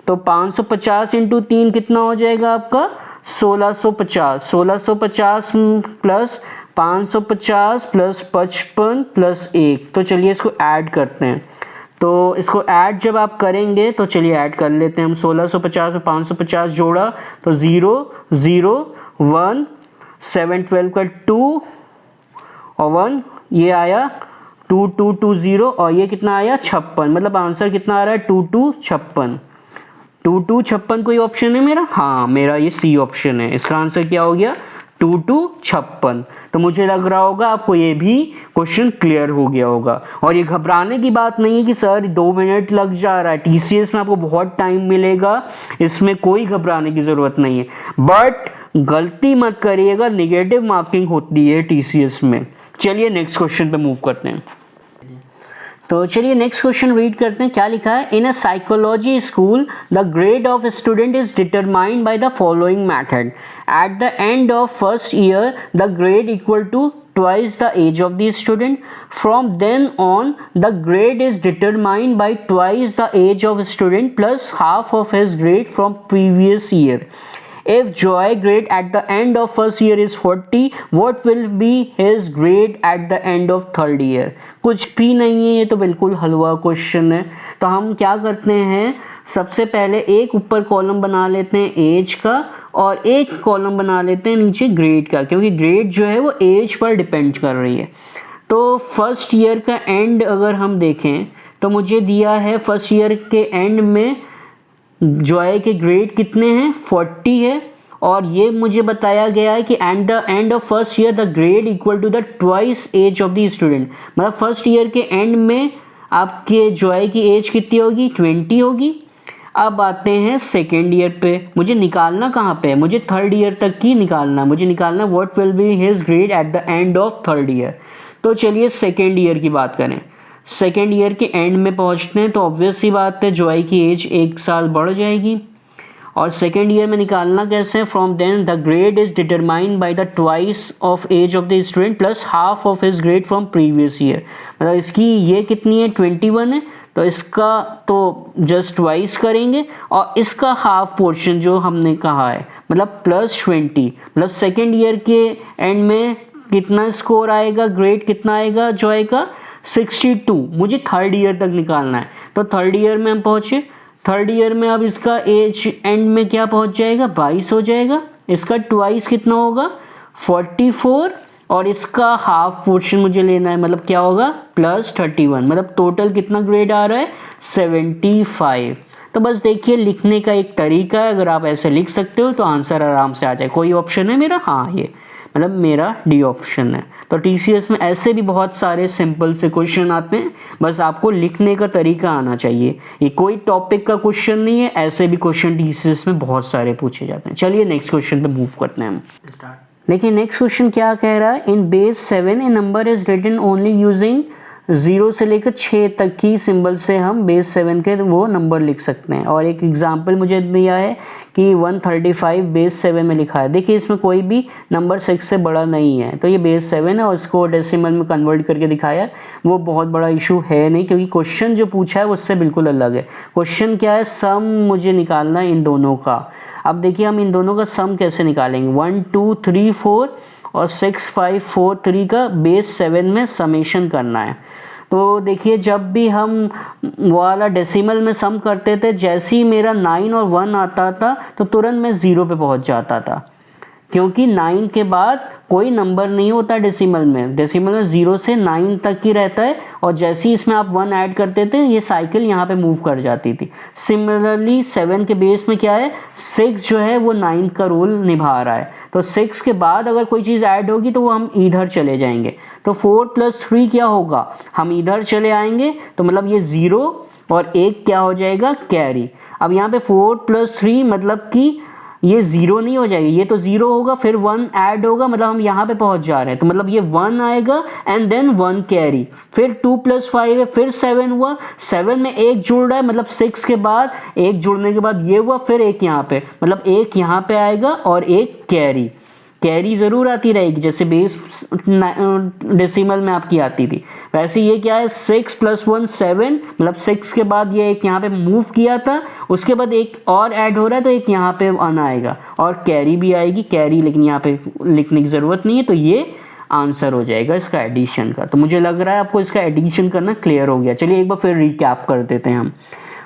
Speaker 1: तो 550 इंटू 3 कितना हो जाएगा आपका 1650, 1650 प्लस 550 प्लस 55 प्लस 1। तो चलिए इसको ऐड करते हैं। तो इसको ऐड जब आप करेंगे तो चलिए ऐड कर लेते हैं हम। 1650 में 550 जोड़ा तो 0 0 1 7 12 का 2 और 1, ये आया 2 2 2 0 और ये कितना आया 56, मतलब आंसर कितना आ रहा है 2 2 56। 2 2 56 कोई ऑप्शन है मेरा? हाँ, मेरा ये सी ऑप्शन है। इसका आंसर क्या हो गया 2 2 56। तो मुझे लग रहा होगा आपको ये भी क्वेश्चन क्लियर हो गया होगा। और ये घबराने की बात नहीं है कि सर 2 मिनट लग जा रहा है, टीसीएस में आपको बहुत टाइम मिलेगा, इसमें कोई घबराने की ज़रूरत नहीं है। बट गलती मत करिएगा, नेगेटिव मार्किंग होती है टीसीएस में। चलिए नेक्स्ट क्वेश्चन पे मूव करते हैं। तो चलिए नेक्स्ट क्वेश्चन रीड करते हैं, क्या लिखा है। In a psychology school the grade of student is determined by the following method. At the end of first year the grade equal to twice the age of the student. From then on the grade is determined by twice the age of student plus half of his grade from previous year. If Joy grade at the end of first year is 40, what will be his grade at the end of third year? कुछ भी नहीं है, ये तो बिल्कुल हलवा question है। तो हम क्या करते हैं, सबसे पहले एक ऊपर कॉलम बना लेते हैं एज का और एक कॉलम बना लेते हैं नीचे ग्रेड का, क्योंकि ग्रेड जो है वो एज पर डिपेंड कर रही है। तो फर्स्ट ईयर का एंड अगर हम देखें तो मुझे दिया है फर्स्ट ईयर के एंड में जॉय के ग्रेड कितने हैं 40 है, और ये मुझे बताया गया है कि at the end of first year the grade equal to the twice age of the student. मतलब फर्स्ट ईयर के एंड में आपके जॉय की एज कितनी होगी 20 होगी। अब आते हैं सेकेंड ईयर पे, मुझे निकालना कहाँ पे है, मुझे थर्ड ईयर तक की निकालना, मुझे निकालना what will be his grade eight the end of third year. तो चलिए सेकेंड ईयर की बात करें। सेकेंड ईयर के एंड में पहुँचते हैं तो ऑब्वियस सी बात है जॉय की एज 1 साल बढ़ जाएगी। और सेकेंड ईयर में निकालना कैसे है, from then the grade is determined by the twice of age of the student plus half of his grade from previous year. मतलब इसकी ये कितनी है 21 है, तो इसका तो जस्ट ट्वाइस करेंगे और इसका हाफ पोर्शन जो हमने कहा है मतलब +20, मतलब सेकेंड ईयर के एंड में कितना स्कोर आएगा, ग्रेड कितना आएगा जॉय का 62। मुझे थर्ड ईयर तक निकालना है, तो थर्ड ईयर में हम पहुँचे। थर्ड ईयर में अब इसका एज एंड में क्या पहुँच जाएगा 22 हो जाएगा, इसका ट्वाइस कितना होगा 44, और इसका हाफ पोर्शन मुझे लेना है, मतलब क्या होगा +31, मतलब टोटल कितना ग्रेड आ रहा है 75। तो बस देखिए लिखने का एक तरीका है, अगर आप ऐसे लिख सकते हो तो आंसर आराम से आ जाए। कोई ऑप्शन है मेरा? हाँ, ये मतलब मेरा डी ऑप्शन है। तो टीसीएस में ऐसे भी बहुत सारे सिंपल से क्वेश्चन आते हैं, बस आपको लिखने का तरीका आना चाहिए। ये कोई टॉपिक का क्वेश्चन नहीं है, ऐसे भी क्वेश्चन टीसीएस में बहुत सारे पूछे जाते हैं। चलिए नेक्स्ट क्वेश्चन पे मूव करते हैं हम। देखिए नेक्स्ट क्वेश्चन क्या कह रहा है, in base 7 a number is written only using 0 से लेकर 6 तक की सिंबल से हम बेस 7 के वो नंबर लिख सकते हैं। और एक एग्जांपल मुझे दिया है कि 135 बेस 7 में लिखा है। देखिए इसमें कोई भी नंबर 6 से बड़ा नहीं है, तो ये बेस 7 है और इसको डेसिमल में कन्वर्ट करके दिखाया, वो बहुत बड़ा इशू है नहीं, क्योंकि क्वेश्चन जो पूछा है उससे बिल्कुल अलग है। क्वेश्चन क्या है, सम मुझे निकालना है इन दोनों का। अब देखिए हम इन दोनों का सम कैसे निकालेंगे, 1 2 3 4 और 6 5 4 3 का बेस 7 में समेशन करना है। तो देखिए जब भी हम वाला डेसिमल में सम करते थे, जैसे ही मेरा 9 और 1 आता था तो तुरंत मैं 0 पे पहुंच जाता था, क्योंकि 9 के बाद कोई नंबर नहीं होता डेसिमल में। डेसिमल में 0 से 9 तक ही रहता है, और जैसे ही इसमें आप 1 ऐड करते थे ये साइकिल यहाँ पे मूव कर जाती थी। सिमिलरली 7 के बेस में क्या है, 6 जो है वो 9 का रोल निभा रहा है, तो 6 के बाद अगर कोई चीज़ ऐड होगी तो वो हम इधर चले जाएंगे। तो 4 + 3 क्या होगा, हम इधर चले आएंगे, तो मतलब ये 0 और 1 क्या हो जाएगा कैरी। अब यहाँ पे 4 + 3 मतलब कि ये ज़ीरो नहीं हो जाएगी, ये तो ज़ीरो होगा फिर 1 ऐड होगा, मतलब हम यहाँ पे पहुँच जा रहे हैं, तो मतलब ये 1 आएगा एंड देन 1 कैरी, फिर 2 + 5 है, फिर 7 हुआ, 7 में 1 जुड़ रहा है, मतलब 6 के बाद 1 जुड़ने के बाद ये हुआ, फिर 1 यहाँ पे, मतलब 1 यहाँ पे आएगा और 1 कैरी, कैरी ज़रूर आती रहेगी जैसे बेस डेसिमल में आपकी आती थी। वैसे ये क्या है, 6 + 1 7, मतलब 6 के बाद ये एक यहाँ पे मूव किया था, उसके बाद एक और ऐड हो रहा है तो एक यहाँ पे आना आएगा और कैरी भी आएगी, कैरी लेकिन यहाँ पे लिखने की ज़रूरत नहीं है, तो ये आंसर हो जाएगा इसका एडिशन का। तो मुझे लग रहा है आपको इसका एडिशन करना क्लियर हो गया। चलिए एक बार फिर रिकैप कर देते हैं हम।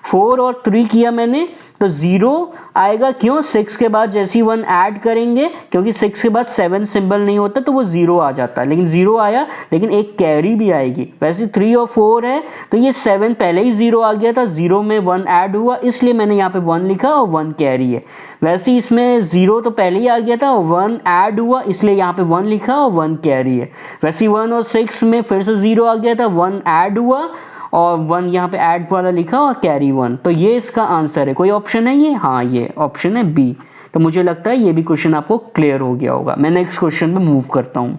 Speaker 1: 4 और 3 किया मैंने तो 0 आएगा, क्यों, 6 के बाद जैसे ही 1 ऐड करेंगे, क्योंकि 6 के बाद 7 सिंबल नहीं होता तो वो 0 आ जाता है, लेकिन 0 आया, लेकिन एक कैरी भी आएगी। वैसे 3 और 4 है तो ये 7 पहले ही 0 आ गया था, 0 में 1 ऐड हुआ इसलिए मैंने यहाँ पे 1 लिखा और 1 कैरी है। वैसे इसमें 0 तो पहले ही आ गया था और 1 ऐड हुआ इसलिए यहाँ पे 1 लिखा और 1 कैरी है। वैसे 1 और 6 में फिर से 0 आ गया था, 1 ऐड हुआ और 1 यहाँ पे ऐड वाला लिखा और कैरी 1, तो ये इसका आंसर है। कोई ऑप्शन है ये? हाँ, ये ऑप्शन है बी। तो मुझे लगता है ये भी क्वेश्चन आपको क्लियर हो गया होगा। मैं नेक्स्ट क्वेश्चन पे मूव करता हूँ।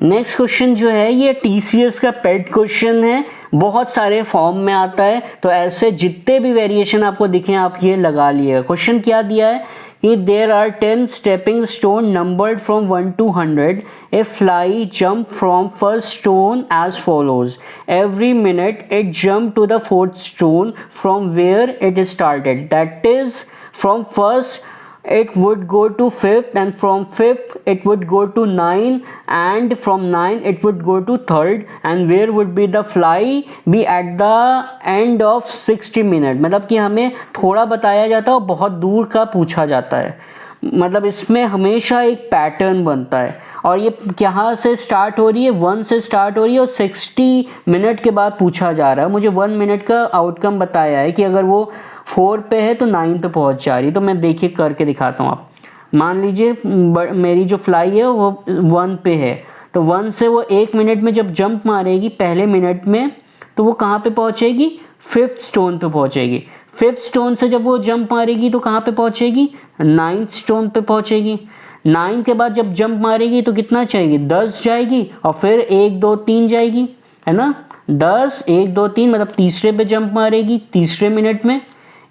Speaker 1: नेक्स्ट क्वेश्चन जो है ये TCS का पेड क्वेश्चन है, बहुत सारे फॉर्म में आता है, तो ऐसे जितने भी वेरिएशन आपको दिखे आप ये लगा लिएगा। क्वेश्चन क्या दिया है कि there are 10 stepping stone numbered from 1 to 100. A fly jump from first stone as follows. Every minute it jump to the fourth stone from where it started. That is, from first it would go to fifth, and from fifth it would go to 9, and from 9 it would go to third, and where would be the fly be at the end of 60 minutes. मतलब कि हमें थोड़ा बताया जाता है और बहुत दूर का पूछा जाता है, मतलब इसमें हमेशा एक पैटर्न बनता है। और ये यहाँ से स्टार्ट हो रही है, 1 से स्टार्ट हो रही है और 60 मिनट के बाद पूछा जा रहा है। मुझे 1 मिनट का आउटकम बताया है कि अगर वो 4 पे है तो 9 पे पहुँच जा रही है। तो मैं देखिए करके दिखाता हूँ। आप मान लीजिए मेरी जो फ्लाई है वो 1 पे है, तो 1 से वो 1 मिनट में जब जंप मारेगी पहले मिनट में, तो वो कहाँ पे पहुँचेगी, 5th स्टोन पे पहुँचेगी। 5th स्टोन से जब वो जंप मारेगी तो कहाँ पे पहुँचेगी, 9th स्टोन पे पहुँचेगी। 9 के बाद जब जंप मारेगी तो कितना जाएगी, 10 जाएगी और फिर 1 2 3 जाएगी, है ना, 10 1 2 3, मतलब तीसरे पे जंप मारेगी तीसरे मिनट में,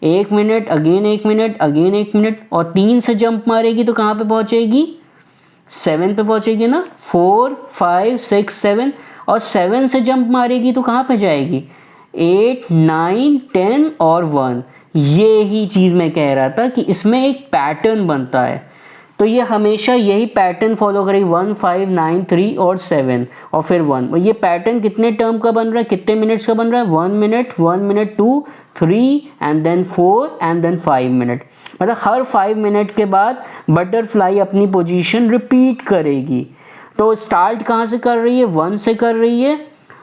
Speaker 1: 1 minute again 1 minute again 1 minute, और 3 से जंप मारेगी तो कहाँ पे पहुँचेगी, 7 पे पहुँचेगी ना, 4 5 6 7, और 7 से जंप मारेगी तो कहाँ पे जाएगी, 8 9 10 और 1। ये ही चीज़ मैं कह रहा था कि इसमें एक पैटर्न बनता है, तो ये हमेशा यही पैटर्न फॉलो करेगी, 1 5 9 3 और 7 और फिर 1। ये पैटर्न कितने टर्म का बन रहा है, कितने मिनट्स का बन रहा है, 1 minute 2 3 and then 4 and then 5 minute. मतलब हर 5 मिनट के बाद बटरफ्लाई अपनी पोजीशन रिपीट करेगी। तो स्टार्ट कहाँ से कर रही है, 1 से कर रही है,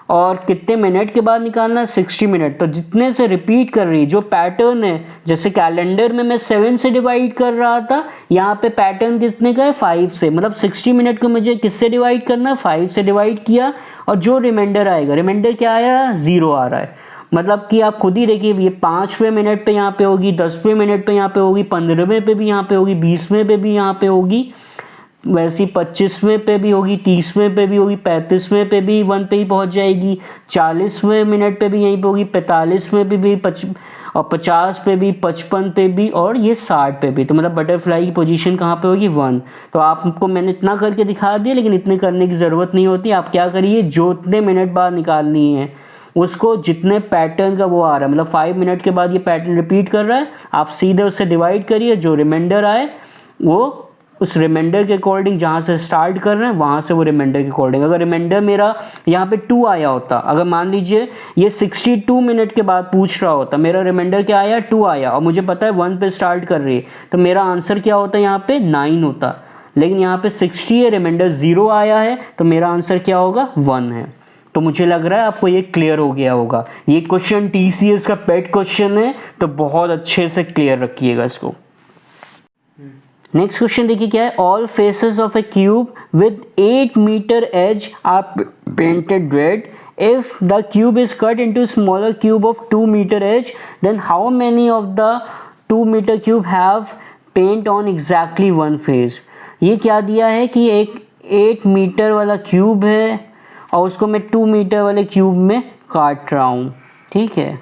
Speaker 1: और कितने मिनट के बाद निकालना है, 60 मिनट। तो जितने से रिपीट कर रही है, जो पैटर्न है, जैसे कैलेंडर में मैं 7 से डिवाइड कर रहा था, यहाँ पे पैटर्न कितने का है, 5 से। मतलब 60 मिनट को मुझे किससे डिवाइड करना है, 5 से डिवाइड किया, और जो रिमाइंडर आएगा, रिमाइंडर क्या आया, 0 आ रहा है। मतलब कि आप खुद ही देखिए, ये 5वें मिनट पे यहाँ पे होगी, 10वें मिनट पे यहाँ पे होगी, 15वें पे भी यहाँ पे होगी, 20वें पे भी यहाँ पे होगी, वैसी 25वें पे भी होगी, 30वें पे भी होगी, 35वें पे भी 1 पे ही पहुंच जाएगी, 40वें मिनट पे भी यहीं पे होगी, 45वें पे भी, और 50 पे भी, 55 पे भी, और ये 60 पे भी। तो मतलब बटरफ्लाई की पोजीशन कहाँ पे होगी, 1। तो आपको मैंने इतना करके दिखा दिया, लेकिन इतने करने की ज़रूरत नहीं होती। आप क्या करिए, जो इतने मिनट बाद निकालनी है उसको, जितने पैटर्न का वो आ रहा है, मतलब 5 मिनट के बाद ये पैटर्न रिपीट कर रहा है, आप सीधे उससे डिवाइड करिए, जो रिमाइंडर आए वो उस रिमाइंडर के अकॉर्डिंग, जहाँ से स्टार्ट कर रहे हैं वहाँ से वो रिमाइंडर के अकॉर्डिंग। अगर रिमाइंडर मेरा यहाँ पे 2 आया होता, अगर मान लीजिए ये 62 मिनट के बाद पूछ रहा होता, मेरा रिमाइंडर क्या आया, 2 आया, और मुझे पता है 1 पे स्टार्ट कर रही है, तो मेरा आंसर क्या होता है, यहाँ पे 9 होता। लेकिन यहाँ पे 60 है, रिमाइंडर 0 आया है, तो मेरा आंसर क्या होगा, 1 है। तो मुझे लग रहा है आपको ये क्लियर हो गया होगा। ये क्वेश्चन TCS का पेड क्वेश्चन है, तो बहुत अच्छे से क्लियर रखिएगा इसको। नेक्स्ट क्वेश्चन देखिए क्या है, all faces of a cube with 8 metre edge are painted red. If the cube is cut into smaller cube of 2 meter edge, then how many of the 2 meter cube have paint on exactly one face. ये क्या दिया है कि एक 8 metre वाला cube है और उसको मैं 2 मीटर वाले क्यूब में काट रहा हूँ, ठीक है।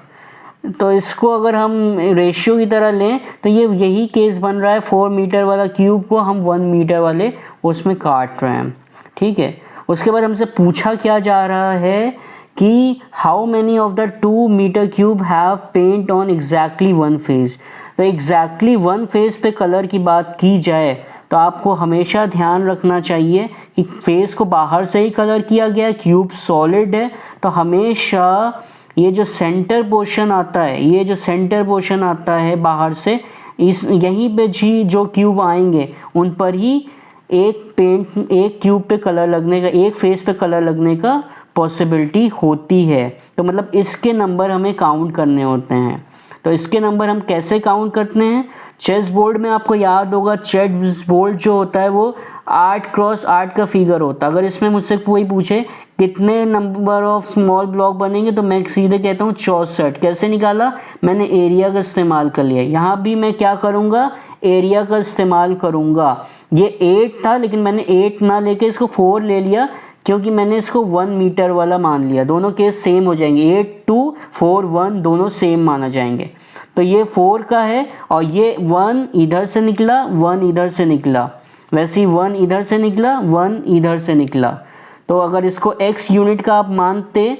Speaker 1: तो इसको अगर हम रेशियो की तरह लें तो ये यही केस बन रहा है, 4 मीटर वाला क्यूब को हम 1 मीटर वाले उसमें काट रहे हैं, ठीक है। उसके बाद हमसे पूछा क्या जा रहा है कि how many of the 2 metre cube have paint on exactly one face. तो एग्जैक्टली वन फेस पे कलर की बात की जाए तो आपको हमेशा ध्यान रखना चाहिए कि फेस को बाहर से ही कलर किया गया है, क्यूब सॉलिड है, तो हमेशा ये जो सेंटर पोर्शन आता है, ये जो सेंटर पोर्शन आता है बाहर से, इस यहीं पे जी जो क्यूब आएंगे उन पर ही एक क्यूब पे कलर लगने का, एक फेस पे कलर लगने का पॉसिबिलिटी होती है। तो मतलब इसके नंबर हमें काउंट करने होते हैं। तो इसके नंबर हम कैसे काउंट करते हैं? चेस बोर्ड में आपको याद होगा, चेस बोर्ड जो होता है वो 8x8 का फिगर होता है। अगर इसमें मुझसे कोई पूछे कितने नंबर ऑफ स्मॉल ब्लॉक बनेंगे तो मैं सीधे कहता हूँ 64। कैसे निकाला? मैंने एरिया का इस्तेमाल कर लिया। यहाँ भी मैं क्या करूँगा? एरिया का इस्तेमाल करूँगा। ये 8 था लेकिन मैंने 8 ना लेके इसको 4 ले लिया क्योंकि मैंने इसको 1 मीटर वाला मान लिया। दोनों केस सेम हो जाएंगे, 8 2 4 1 दोनों सेम माना जाएंगे। तो ये 4 का है और ये 1 इधर से निकला, 1 इधर से निकला, वैसे ही 1 इधर से निकला, 1 इधर से निकला। तो अगर इसको x यूनिट का आप मानते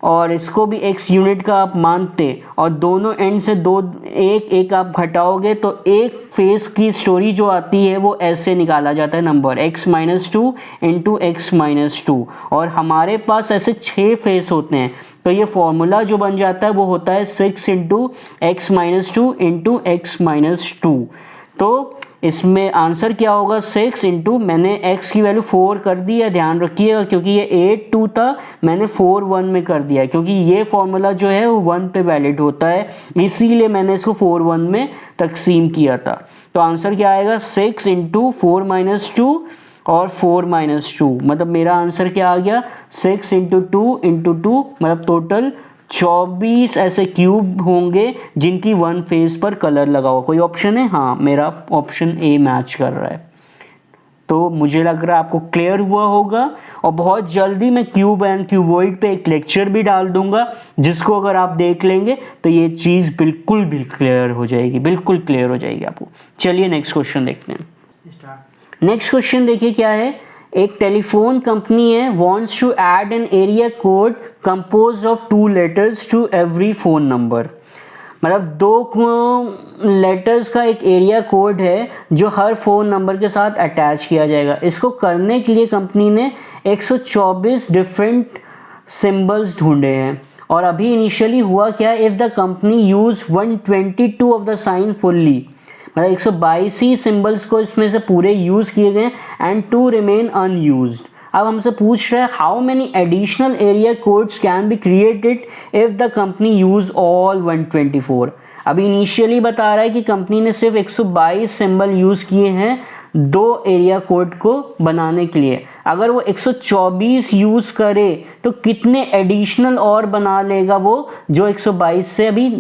Speaker 1: और इसको भी x यूनिट का आप मानते और दोनों एंड से एक आप घटाओगे तो एक फेस की स्टोरी जो आती है वो ऐसे निकाला जाता है नंबर x-2 इंटू x-2 और हमारे पास ऐसे 6 फेस होते हैं। तो ये फॉर्मूला जो बन जाता है वो होता है 6 इंटू x-2 इंटू x-2। तो इसमें आंसर क्या होगा? 6 इंटू, मैंने x की वैल्यू 4 कर दी है, ध्यान रखिएगा, क्योंकि ये 8 2 था, मैंने 4 1 में कर दिया है क्योंकि ये फॉर्मूला जो है वो 1 पे वैलिड होता है, इसीलिए मैंने इसको 4 1 में तकसीम किया था। तो आंसर क्या आएगा? 6 इंटू 4 - 2 और 4 - 2, मतलब मेरा आंसर क्या आ गया? 6 इंटू 2 इंटू 2, मतलब टोटल 24 ऐसे क्यूब होंगे जिनकी वन फेस पर कलर लगा हुआ। कोई ऑप्शन है? हाँ, मेरा ऑप्शन ए मैच कर रहा है। तो मुझे लग रहा है आपको क्लियर हुआ होगा और बहुत जल्दी मैं क्यूब एंड क्यूबॉइड पे एक लेक्चर भी डाल दूंगा जिसको अगर आप देख लेंगे तो ये चीज़ बिल्कुल भी क्लियर हो जाएगी, बिल्कुल क्लियर हो जाएगी आपको। चलिए नेक्स्ट क्वेश्चन देखते हैं। नेक्स्ट क्वेश्चन देखिए क्या है। एक टेलीफोन कंपनी है, wants to add an area code composed of 2 letters to every phone number। मतलब 2 लेटर्स का एक एरिया कोड है जो हर फ़ोन नंबर के साथ अटैच किया जाएगा। इसको करने के लिए कंपनी ने 124 डिफरेंट सिंबल्स ढूंढे हैं और अभी इनिशियली हुआ क्या है, if the company use 122 of the sign fully, मतलब 122 ही सिंबल्स को इसमें से पूरे यूज़ किए गए एंड 2 रिमेन अनयूज्ड। अब हमसे पूछ रहे हैं how many additional area codes can be created if the company use all 124। अभी इनिशियली बता रहा है कि कंपनी ने सिर्फ 122 सिंबल यूज़ किए हैं 2 एरिया कोड को बनाने के लिए। अगर वो 124 यूज़ करे तो कितने एडिशनल और बना लेगा वो, जो 122 से अभी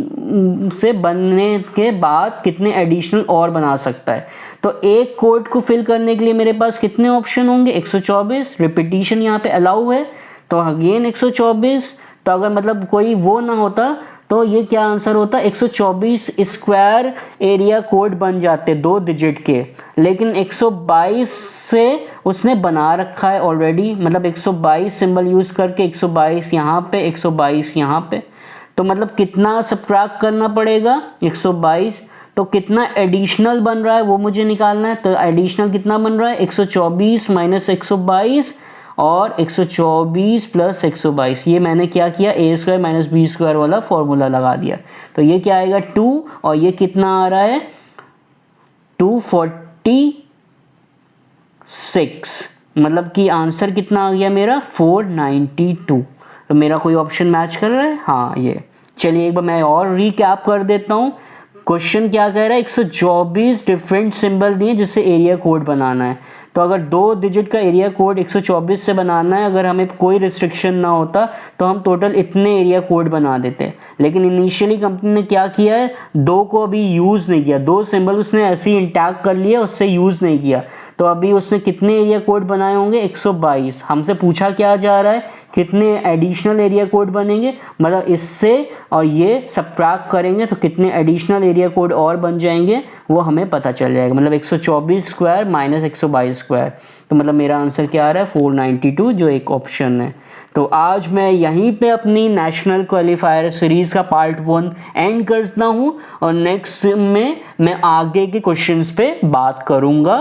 Speaker 1: से बनने के बाद कितने एडिशनल और बना सकता है। तो एक कोड को फिल करने के लिए मेरे पास कितने ऑप्शन होंगे? 124। रिपीटिशन यहाँ पे अलाउ है तो अगेन 124। तो अगर मतलब कोई वो ना होता तो ये क्या आंसर होता? 124 स्क्वायर एरिया कोड बन जाते 2 डिजिट के, लेकिन 122 से उसने बना रखा है ऑलरेडी, मतलब 122 सिंबल यूज़ करके 122 यहाँ पे, 122 यहाँ पे। तो मतलब कितना सब्ट्रैक्ट करना पड़ेगा? 122। तो कितना एडिशनल बन रहा है वो मुझे निकालना है। तो एडिशनल कितना बन रहा है? 124 माइनस 122 और 124 प्लस 122। ये मैंने क्या किया? a square minus B square वाला फॉर्मूला लगा दिया। तो ये क्या आएगा? 2 और ये कितना आ रहा है? 246, मतलब कि आंसर कितना आ गया मेरा? 492। तो मेरा कोई ऑप्शन मैच कर रहा है? हाँ, ये। चलिए एक बार मैं और रीकैप कर देता हूँ। क्वेश्चन क्या कह रहा है? 124 डिफरेंट सिंबल दिए जिससे एरिया कोड बनाना है। तो अगर 2 डिजिट का एरिया कोड 124 से बनाना है, अगर हमें कोई रिस्ट्रिक्शन ना होता तो हम टोटल इतने एरिया कोड बना देते। लेकिन इनिशियली कंपनी ने क्या किया है, 2 को अभी यूज़ नहीं किया, 2 सिंबल उसने ऐसे ही इंटैक्ट कर लिया, उससे यूज़ नहीं किया। तो अभी उसने कितने एरिया कोड बनाए होंगे, 122। हमसे पूछा क्या जा रहा है, कितने एडिशनल एरिया कोड बनेंगे, मतलब इससे और ये सबट्रैक्ट करेंगे तो कितने एडिशनल एरिया कोड और बन जाएंगे वो हमें पता चल जाएगा। मतलब 124 स्क्वायर माइनस 122 स्क्वायर, तो मतलब मेरा आंसर क्या आ रहा है, 492, जो एक ऑप्शन है। तो आज मैं यहीं पे अपनी नेशनल क्वालिफायर सीरीज़ का पार्ट 1 एंड करता हूँ और नेक्स्ट में मैं आगे के क्वेश्चंस पे बात करूँगा।